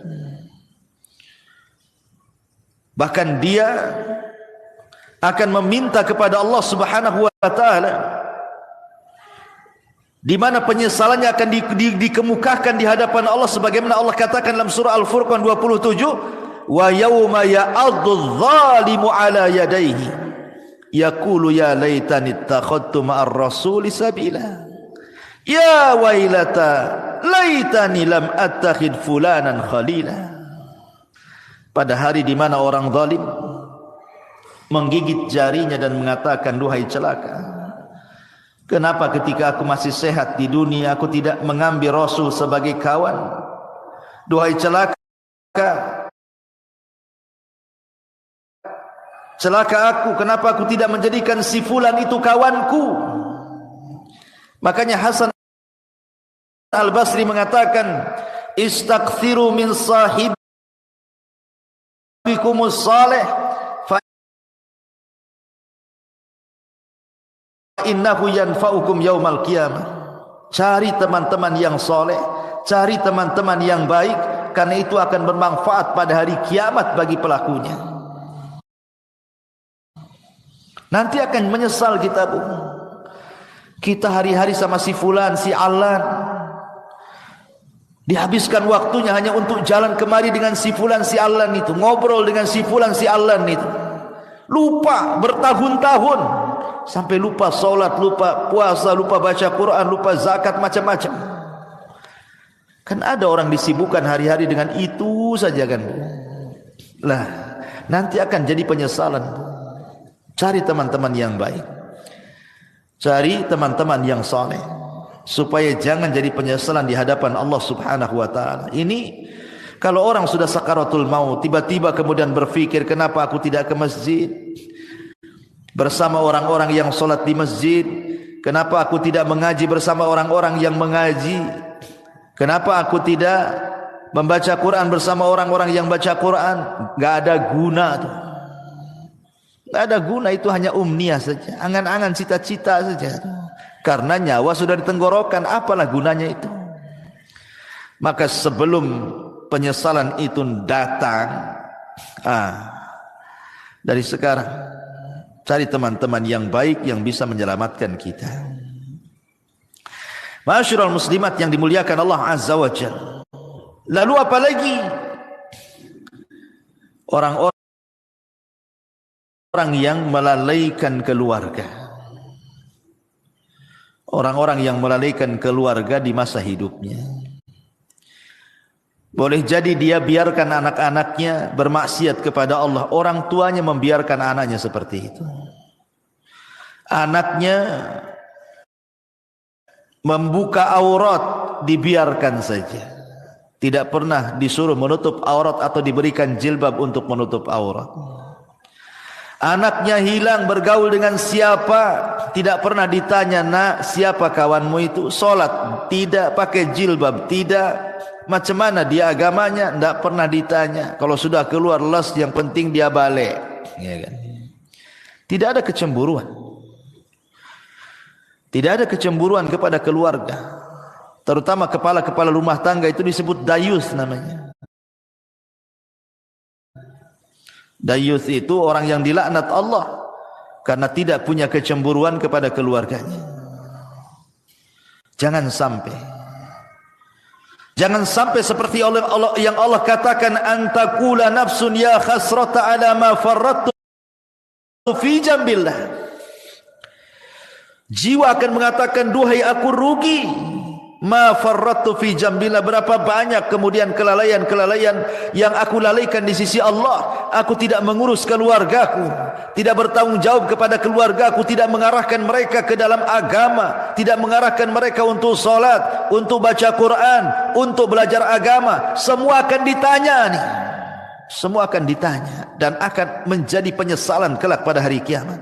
Bahkan dia akan meminta kepada Allah Subhanahu wa taala, di mana penyesalannya akan dikemukakan di hadapan Allah sebagaimana Allah katakan dalam surah Al-Furqan 27, wa yauma ya'addu adh-dhalimu ala yadayhi yaqulu ya laitani ittakhadtu ma'ar rasuli sabila ya wailata laitani lam attakhid fulanan khalila. Pada hari di mana orang zalim menggigit jarinya dan mengatakan, duhai celaka, kenapa ketika aku masih sehat di dunia aku tidak mengambil Rasul sebagai kawan? Duhai celaka, celaka aku, kenapa aku tidak menjadikan si fulan itu kawanku? Makanya Hasan Al-Basri mengatakan, istaghfiru min sahibikumus salih fa innahu yanfa'ukum yaumal qiyamah. Cari teman-teman yang soleh, cari teman-teman yang baik, karena itu akan bermanfaat pada hari kiamat bagi pelakunya. Nanti akan menyesal kita, Bu. Kita hari-hari sama si fulan, si alan, dihabiskan waktunya hanya untuk jalan kemari dengan si fulan, si alan itu, ngobrol dengan si fulan, si alan itu, lupa bertahun-tahun, sampai lupa solat, lupa puasa, lupa baca Quran, lupa zakat, macam-macam. Kan ada orang disibukkan hari-hari dengan itu saja kan, Bu. Lah, nanti akan jadi penyesalan, Bu. Cari teman-teman yang baik, cari teman-teman yang saleh, supaya jangan jadi penyesalan di hadapan Allah Subhanahu wa taala. Ini kalau orang sudah sakaratul maut, tiba-tiba kemudian berpikir, kenapa aku tidak ke masjid bersama orang-orang yang salat di masjid? Kenapa aku tidak mengaji bersama orang-orang yang mengaji? Kenapa aku tidak membaca Quran bersama orang-orang yang baca Quran? Enggak ada guna tuh. Enggak ada guna, itu hanya umniah saja, angan-angan, cita-cita saja. Karena nyawa sudah di tenggorokan, apalah gunanya itu? Maka sebelum penyesalan itu datang, dari sekarang cari teman-teman yang baik yang bisa menyelamatkan kita. Ma'asyiral muslimat yang dimuliakan Allah Azza wa Jalla. Lalu apa lagi? Orang-orang yang melalaikan keluarga. Orang-orang yang melalaikan keluarga di masa hidupnya. Boleh jadi dia biarkan anak-anaknya bermaksiat kepada Allah. Orang tuanya membiarkan anaknya seperti itu. Anaknya membuka aurat, dibiarkan saja. Tidak pernah disuruh menutup aurat atau diberikan jilbab untuk menutup aurat. Anaknya hilang, bergaul dengan siapa, tidak pernah ditanya, nak siapa kawanmu itu? Solat tidak, pakai jilbab tidak, macam mana dia agamanya, tidak pernah ditanya. Kalau sudah keluar les, yang penting dia balik, ya kan? Tidak ada kecemburuan, tidak ada kecemburuan kepada keluarga, terutama kepala-kepala rumah tangga itu disebut dayus namanya. Dayus itu orang yang dilaknat Allah karena tidak punya kecemburuan kepada keluarganya. Jangan sampai seperti Allah yang Allah katakan, antakula nafsun ya khasrata ala ma farrattu fi jambillah. Jiwa akan mengatakan, duhai aku rugi, ma farrattu fi jambillah, berapa banyak kemudian kelalaian-kelalaian yang aku lalaikan di sisi Allah. Aku tidak mengurus keluargaku, tidak bertanggung jawab kepada keluargaku, tidak mengarahkan mereka ke dalam agama, tidak mengarahkan mereka untuk salat, untuk baca Quran, untuk belajar agama. Semua akan ditanya nih. Semua akan ditanya dan akan menjadi penyesalan kelak pada hari kiamat.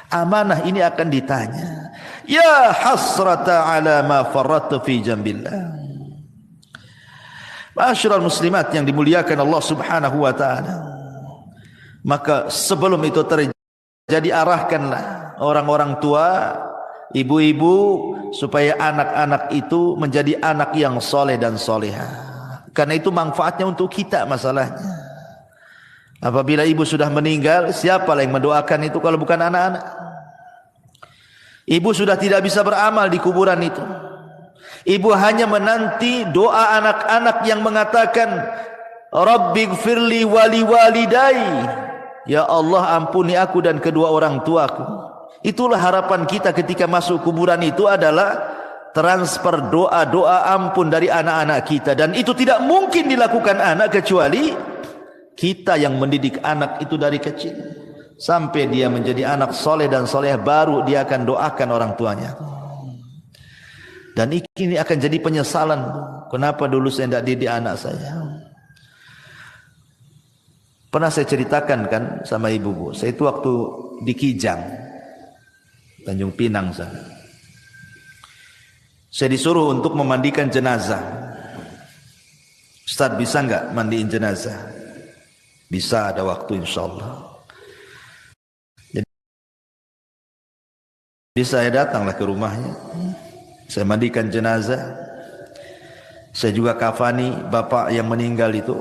Amanah ini akan ditanya. Ya hasrata ala ma farrattu fi jambillah. Ma'asyiral muslimat yang dimuliakan Allah Subhanahu wa taala. Maka sebelum itu terjadi, arahkanlah orang-orang tua, ibu-ibu, supaya anak-anak itu menjadi anak yang soleh dan soleha. Karena itu manfaatnya untuk kita masalahnya. Apabila ibu sudah meninggal, siapalah yang mendoakan itu kalau bukan anak-anak? Ibu sudah tidak bisa beramal di kuburan itu. Ibu hanya menanti doa anak-anak yang mengatakan, Rabbighfirli wali walidai. Ya Allah, ampuni aku dan kedua orang tuaku. Itulah harapan kita ketika masuk kuburan, itu adalah transfer doa-doa ampun dari anak-anak kita. Dan itu tidak mungkin dilakukan anak kecuali kita yang mendidik anak itu dari kecil sampai dia menjadi anak soleh dan soleh, baru dia akan doakan orang tuanya. Dan ini akan jadi penyesalan, kenapa dulu saya tidak didik anak saya. Pernah saya ceritakan kan sama ibu, Bu, saya itu waktu di Kijang, Tanjung Pinang sana, saya disuruh untuk memandikan jenazah. Ustaz, bisa enggak mandiin jenazah? Bisa, ada waktu insyaallah. Jadi saya datanglah ke rumahnya, saya mandikan jenazah, saya juga kafani bapak yang meninggal itu,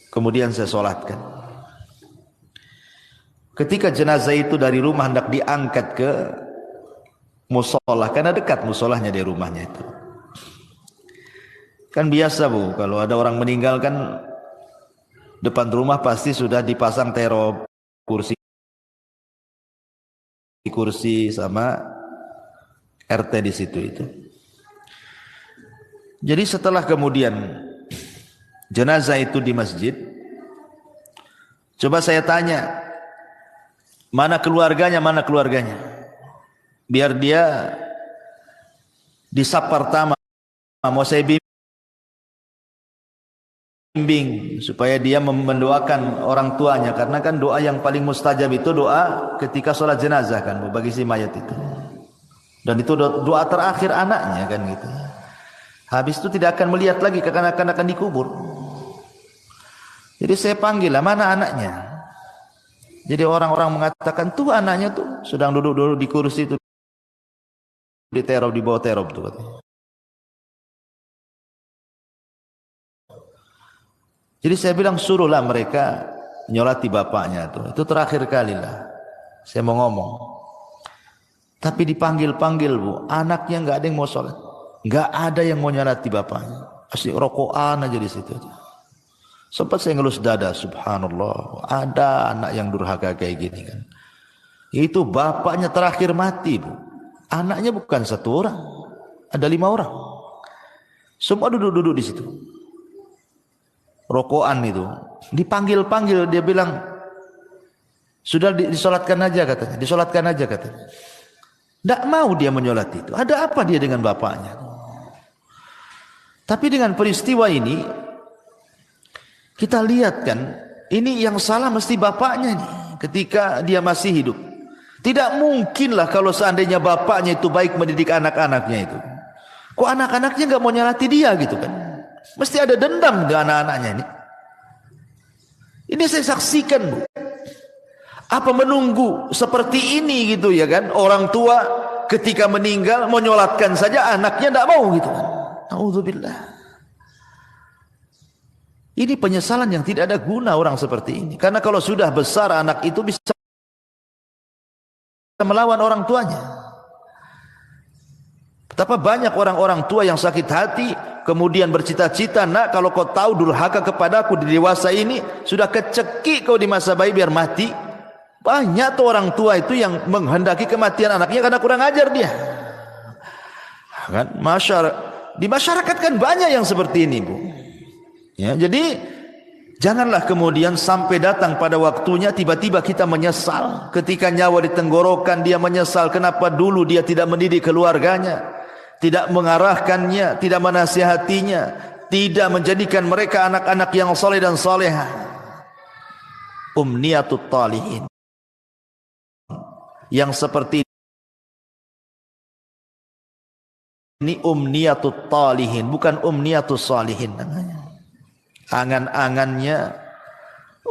kemudian saya sholatkan. Ketika jenazah itu dari rumah hendak diangkat ke musola, karena dekat musolahnya dari rumahnya itu. Kan biasa, Bu, kalau ada orang meninggal kan depan rumah pasti sudah dipasang terop, kursi sama RT di situ itu. Jadi setelah kemudian jenazah itu di masjid, coba saya tanya, mana keluarganya, biar dia di saf pertama mau saya bimbing supaya dia mendoakan orang tuanya, karena kan doa yang paling mustajab itu doa ketika sholat jenazah kan, bagi si mayat itu, dan itu doa terakhir anaknya kan gitu. Habis itu tidak akan melihat lagi kekanak-kanak akan dikubur. Jadi saya panggil lah, mana anaknya? Jadi orang-orang mengatakan, tuh anaknya tuh sedang duduk-duduk di kursi itu, di terop, di bawah terop tuh katanya. Jadi saya bilang, suruhlah mereka nyolati bapaknya tuh. Itu terakhir kali lah saya mau ngomong. Tapi dipanggil-panggil, Bu, anaknya nggak ada yang mau sholat, nggak ada yang mau nyolati bapaknya, asli rokokan aja di situ. Sempat saya ngelus dada, subhanallah, ada anak yang durhaka kayak gini kan. Itu bapaknya terakhir mati, Bu. Anaknya bukan satu orang, ada 5 orang. Semua duduk-duduk di situ. Rokokan itu. Dipanggil-panggil, dia bilang, sudah disolatkan aja katanya, disolatkan aja katanya. Tidak mau dia menyolat itu. Ada apa dia dengan bapaknya? Tapi dengan peristiwa ini, kita lihat kan, ini yang salah mesti bapaknya nih, ketika dia masih hidup. Tidak mungkinlah kalau seandainya bapaknya itu baik mendidik anak-anaknya itu, kok anak-anaknya nggak mau nyolati dia gitu kan? Mesti ada dendam dengan anak-anaknya ini. Ini saya saksikan, Bu. Apa menunggu seperti ini gitu ya kan? Orang tua ketika meninggal mau nyolatkan saja, anaknya tidak mau gitu kan? Auzubillah. Ini penyesalan yang tidak ada guna orang seperti ini. Karena kalau sudah besar anak itu bisa melawan orang tuanya. Betapa banyak orang-orang tua yang sakit hati, kemudian bercita-cita, nak kalau kau tahu durhaka kepadaku di dewasa ini, sudah kecekik kau di masa bayi biar mati. Banyak tuh orang tua itu yang menghendaki kematian anaknya karena kurang ajar dia. Kan di masyarakat kan banyak yang seperti ini, Bu. Ya, jadi janganlah kemudian sampai datang pada waktunya tiba-tiba kita menyesal. Ketika nyawa di tenggorokan dia menyesal kenapa dulu dia tidak mendidik keluarganya, tidak mengarahkannya, tidak menasihatinya, tidak menjadikan mereka anak-anak yang soleh dan solehah. Umniyatut talihin. Yang seperti ini umniyatut talihin, bukan umniyatus salihin namanya. Angan-angannya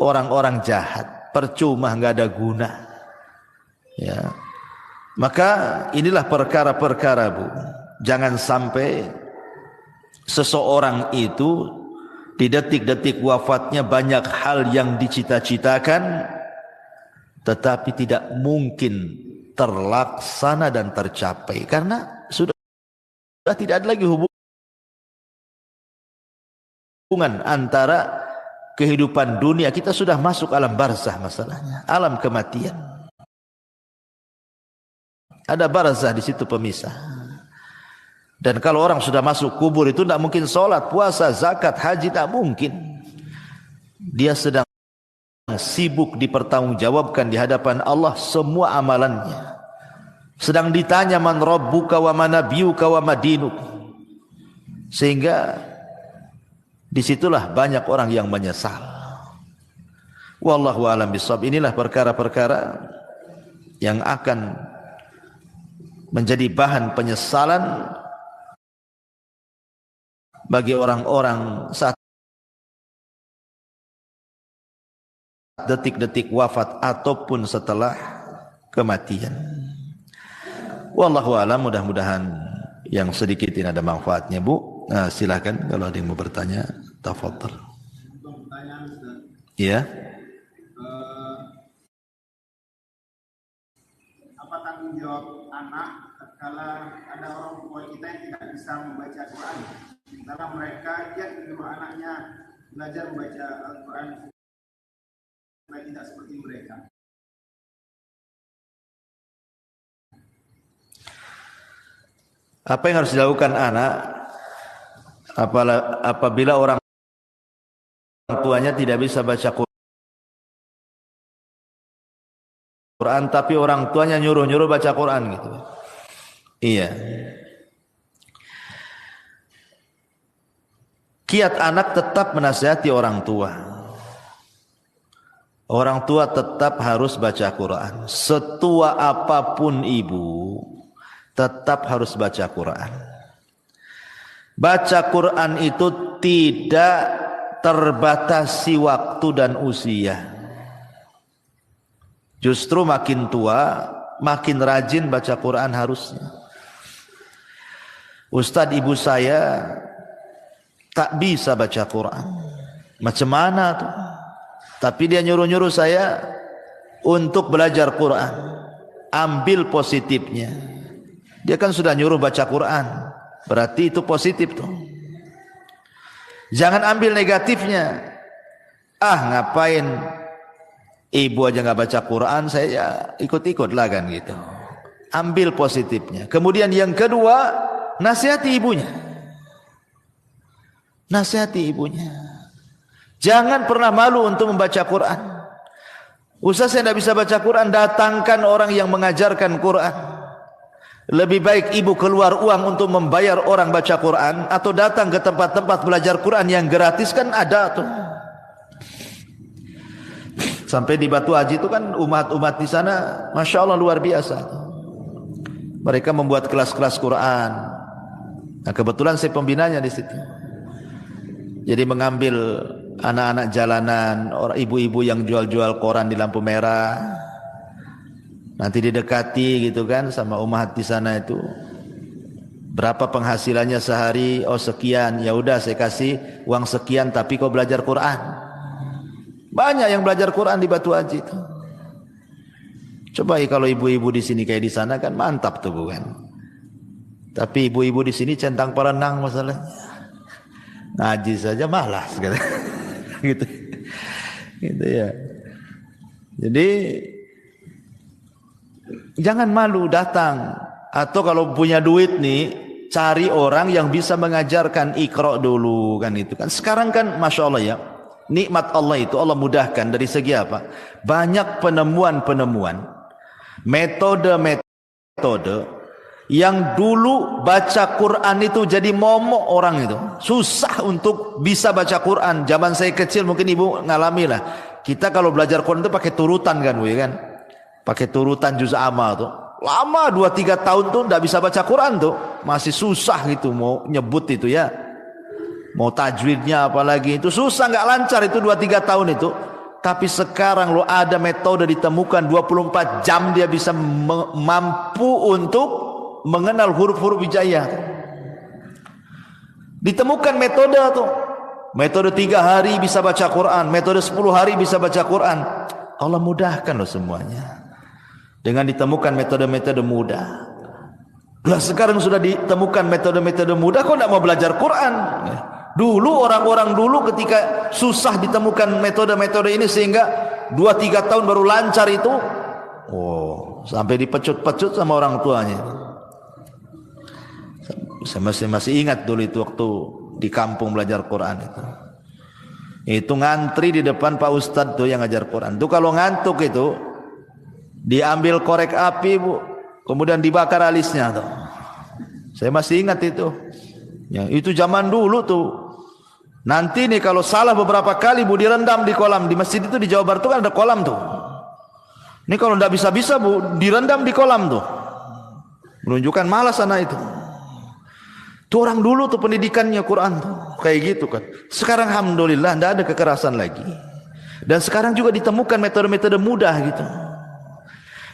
orang-orang jahat, percuma, nggak ada guna. Ya. Maka inilah perkara-perkara, Bu. Jangan sampai seseorang itu di detik-detik wafatnya banyak hal yang dicita-citakan tetapi tidak mungkin terlaksana dan tercapai karena sudah tidak ada lagi hubungan hubungan antara kehidupan dunia, kita sudah masuk alam barzah masalahnya, alam kematian. Ada barzah di situ pemisah. Dan kalau orang sudah masuk kubur itu tidak mungkin sholat, puasa, zakat, haji, tak mungkin. Dia sedang sibuk dipertanggungjawabkan di hadapan Allah semua amalannya. Sedang ditanya man rabbuka wa man nabiyuka wa madinuk. Sehingga disitulah banyak orang yang menyesal. Wallahu a'lam bishawab. Inilah perkara-perkara yang akan menjadi bahan penyesalan bagi orang-orang saat detik-detik wafat ataupun setelah kematian. Wallahu a'lam. Mudah-mudahan yang sedikit ini ada manfaatnya, Bu. Nah, silakan kalau ada yang mau bertanya, tafadhal. Pertanyaan, Ustaz. Iya. Apa tanggung jawab anak tatkala ada orang tua kita yang tidak bisa membaca Quran? Sementara mereka giat menyuruh anaknya belajar membaca Al-Quran supaya tidak seperti mereka. Apa yang harus dilakukan anak apabila orang tuanya tidak bisa baca Quran tapi orang tuanya nyuruh-nyuruh baca Quran gitu. Iya. Kiat anak tetap menasihati orang tua. Orang tua tetap harus baca Quran. Setua apapun ibu, tetap harus baca Quran. Baca Quran itu tidak terbatasi waktu dan usia. Justru makin tua, makin rajin baca Quran harusnya. Ustadz ibu saya tak bisa baca Quran. Macam mana tuh? Tapi dia nyuruh-nyuruh saya untuk belajar Quran. Ambil positifnya. Dia kan sudah nyuruh baca Quran. Berarti itu positif tuh. Jangan ambil negatifnya. Ah, ngapain ibu aja nggak baca Quran, saya ikut-ikut lah kan gitu. Ambil positifnya. Kemudian yang kedua, nasihati ibunya. Nasihati ibunya. Jangan pernah malu untuk membaca Quran. Ustaz, saya tidak bisa baca Quran, datangkan orang yang mengajarkan Quran. Lebih baik ibu keluar uang untuk membayar orang baca Quran atau datang ke tempat-tempat belajar Quran yang gratis, kan ada tuh. Sampai di Batu Haji itu kan umat-umat di sana, masya Allah luar biasa. Mereka membuat kelas-kelas Quran. Nah, kebetulan saya pembinanya di situ. Jadi mengambil anak-anak jalanan, orang ibu-ibu yang jual-jual koran di lampu merah. Nanti didekati gitu kan sama umat di sana itu. Berapa penghasilannya sehari? Oh sekian. Ya udah saya kasih uang sekian tapi kau belajar Quran. Banyak yang belajar Quran di Batu Haji itu. Coba kalau ibu-ibu di sini kayak di sana kan mantap tuh bukan? Tapi ibu-ibu di sini centang perenang masalahnya. Ngaji saja malas gitu. Gitu. Gitu ya. Jadi jangan malu datang, atau kalau punya duit nih cari orang yang bisa mengajarkan Iqra dulu kan itu kan. Sekarang kan masya Allah ya, nikmat Allah itu Allah mudahkan dari segi apa? Banyak penemuan-penemuan, metode-metode yang dulu baca Quran itu jadi momok orang itu. Susah untuk bisa baca Quran. Zaman saya kecil mungkin ibu ngalami lah. Kita kalau belajar Quran itu pakai turutan kan, Bu ya kan? Pakai turutan juz amma tuh. Lama 2-3 tahun tuh enggak bisa baca Quran tuh. Masih susah gitu mau nyebut itu ya. Mau tajwidnya apalagi itu susah, enggak lancar itu 2-3 tahun itu. Tapi sekarang lo ada metode ditemukan 24 jam dia bisa mampu untuk mengenal huruf-huruf hijaiyah. Ditemukan metode tuh. Metode 3 hari bisa baca Quran, metode 10 hari bisa baca Quran. Allah mudahkan loh semuanya. Dengan ditemukan metode-metode mudah. Lah sekarang sudah ditemukan metode-metode mudah, kok tidak mau belajar Quran? Dulu orang-orang dulu ketika susah ditemukan metode-metode ini sehingga 2-3 tahun baru lancar itu, oh, sampai dipecut-pecut sama orang tuanya. Saya masih ingat dulu itu waktu di kampung belajar Quran itu. Itu ngantri di depan Pak Ustadz tuh yang ngajar Quran. Itu kalau ngantuk itu diambil korek api, Bu, kemudian dibakar alisnya tuh. Saya masih ingat itu. Ya, itu zaman dulu tuh. Nanti nih kalau salah beberapa kali, Bu, direndam di kolam. Di masjid itu di Jawa Barat tuh kan ada kolam tuh. Ini kalau enggak bisa-bisa, Bu, direndam di kolam tuh. Menunjukkan malas anak itu. Tuh orang dulu tuh pendidikannya Quran tuh kayak gitu kan. Sekarang alhamdulillah enggak ada kekerasan lagi. Dan sekarang juga ditemukan metode-metode mudah gitu.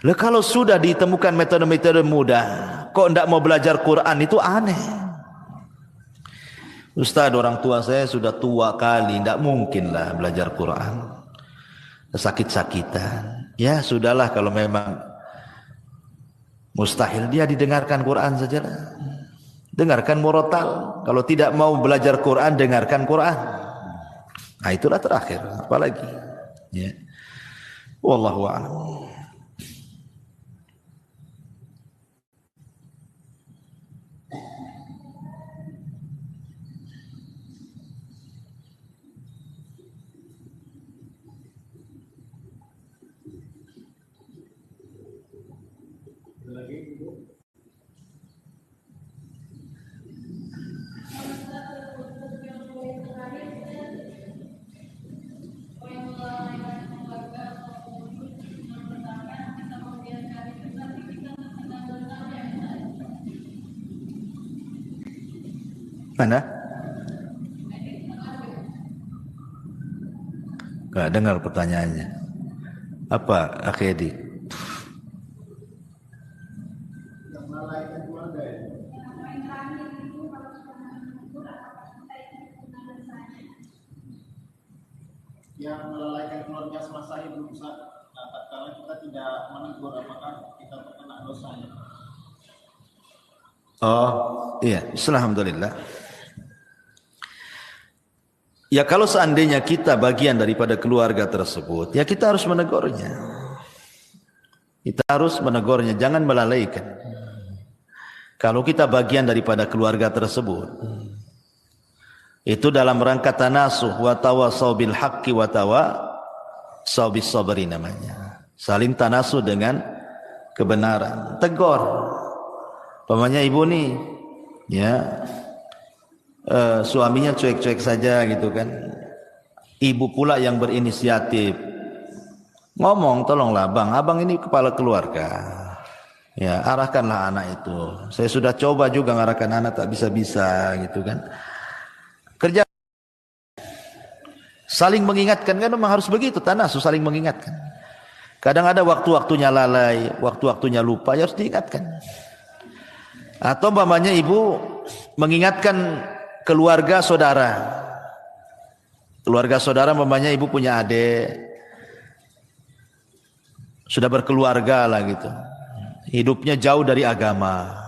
Lah kalau sudah ditemukan metode-metode mudah, kok enggak mau belajar Quran, itu aneh. Ustaz, orang tua saya sudah tua kali, enggak mungkin lah belajar Quran. Sakit-sakitan. Ya sudahlah, kalau memang mustahil dia didengarkan Quran sajalah. Dengarkan murotal. Kalau tidak mau belajar Quran, dengarkan Quran. Nah itulah terakhir. Apalagi ya. Wallahu a'lam. Mana? Gak dengar pertanyaannya. Apa, Akhedi? Yang melalaikan keluarga semasa hidup, Ustaz. Nah, tatkala kita tidak menegur, apakah kita terkena dosanya? Oh, iya, alhamdulillah. Ya kalau seandainya kita bagian daripada keluarga tersebut, ya kita harus menegurnya. Kita harus menegurnya, jangan melalaikan. Kalau kita bagian daripada keluarga tersebut, itu dalam rangka tanasuh wa tawassaw bil haqqi wa tawassaw bis sabri namanya. Saling tanasuh dengan kebenaran. Tegur. Pamannya ibu nih, ya. Suaminya cuek-cuek saja gitu kan. Ibu pula yang berinisiatif. Ngomong, tolonglah bang, abang ini kepala keluarga. Ya, arahkanlah anak itu. Saya sudah coba juga ngarahkan anak, tak bisa-bisa gitu kan. Kerja saling mengingatkan kan memang harus begitu, tanasuh saling mengingatkan. Kadang ada waktu-waktunya lalai, waktu-waktunya lupa, ya harus diingatkan. Atau umpamanya ibu mengingatkan keluarga saudara. Keluarga saudara umpamanya ibu punya adik, sudah berkeluarga lah gitu. Hidupnya jauh dari agama.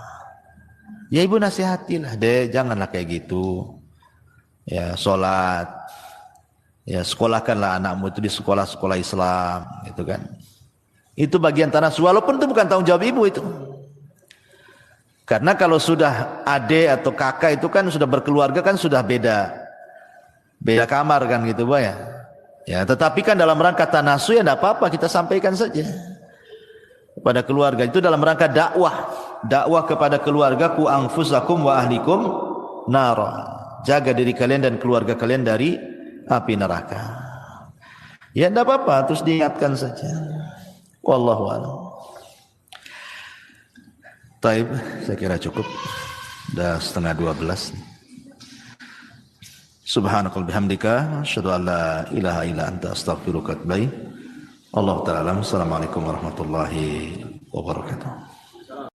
Ya ibu nasihatilah, dek janganlah kayak gitu. Ya sholat, ya sekolahkanlah anakmu itu di sekolah-sekolah Islam, gitu kan. Itu bagian tanasuh, walaupun itu bukan tanggung jawab ibu itu. Karena kalau sudah adik atau kakak itu kan sudah berkeluarga kan sudah beda kamar kan gitu Pak ya. Ya tetapi kan dalam rangka tanasuh ya tidak apa-apa kita sampaikan saja kepada keluarga, itu dalam rangka dakwah kepada keluarga, ku anfusakum wa ahlikum nara. Jaga diri kalian dan keluarga kalian dari api neraka. Ya tidak apa-apa, terus diingatkan saja. Wallahu a'lam. Taib, saya kira cukup. Dah 11:30. Subhanakal bihamdika asyhadu an la ilaha illa anta astaghfiruka wa atubu ilaik. Allah ta'ala. Assalamualaikum warahmatullahi wabarakatuh.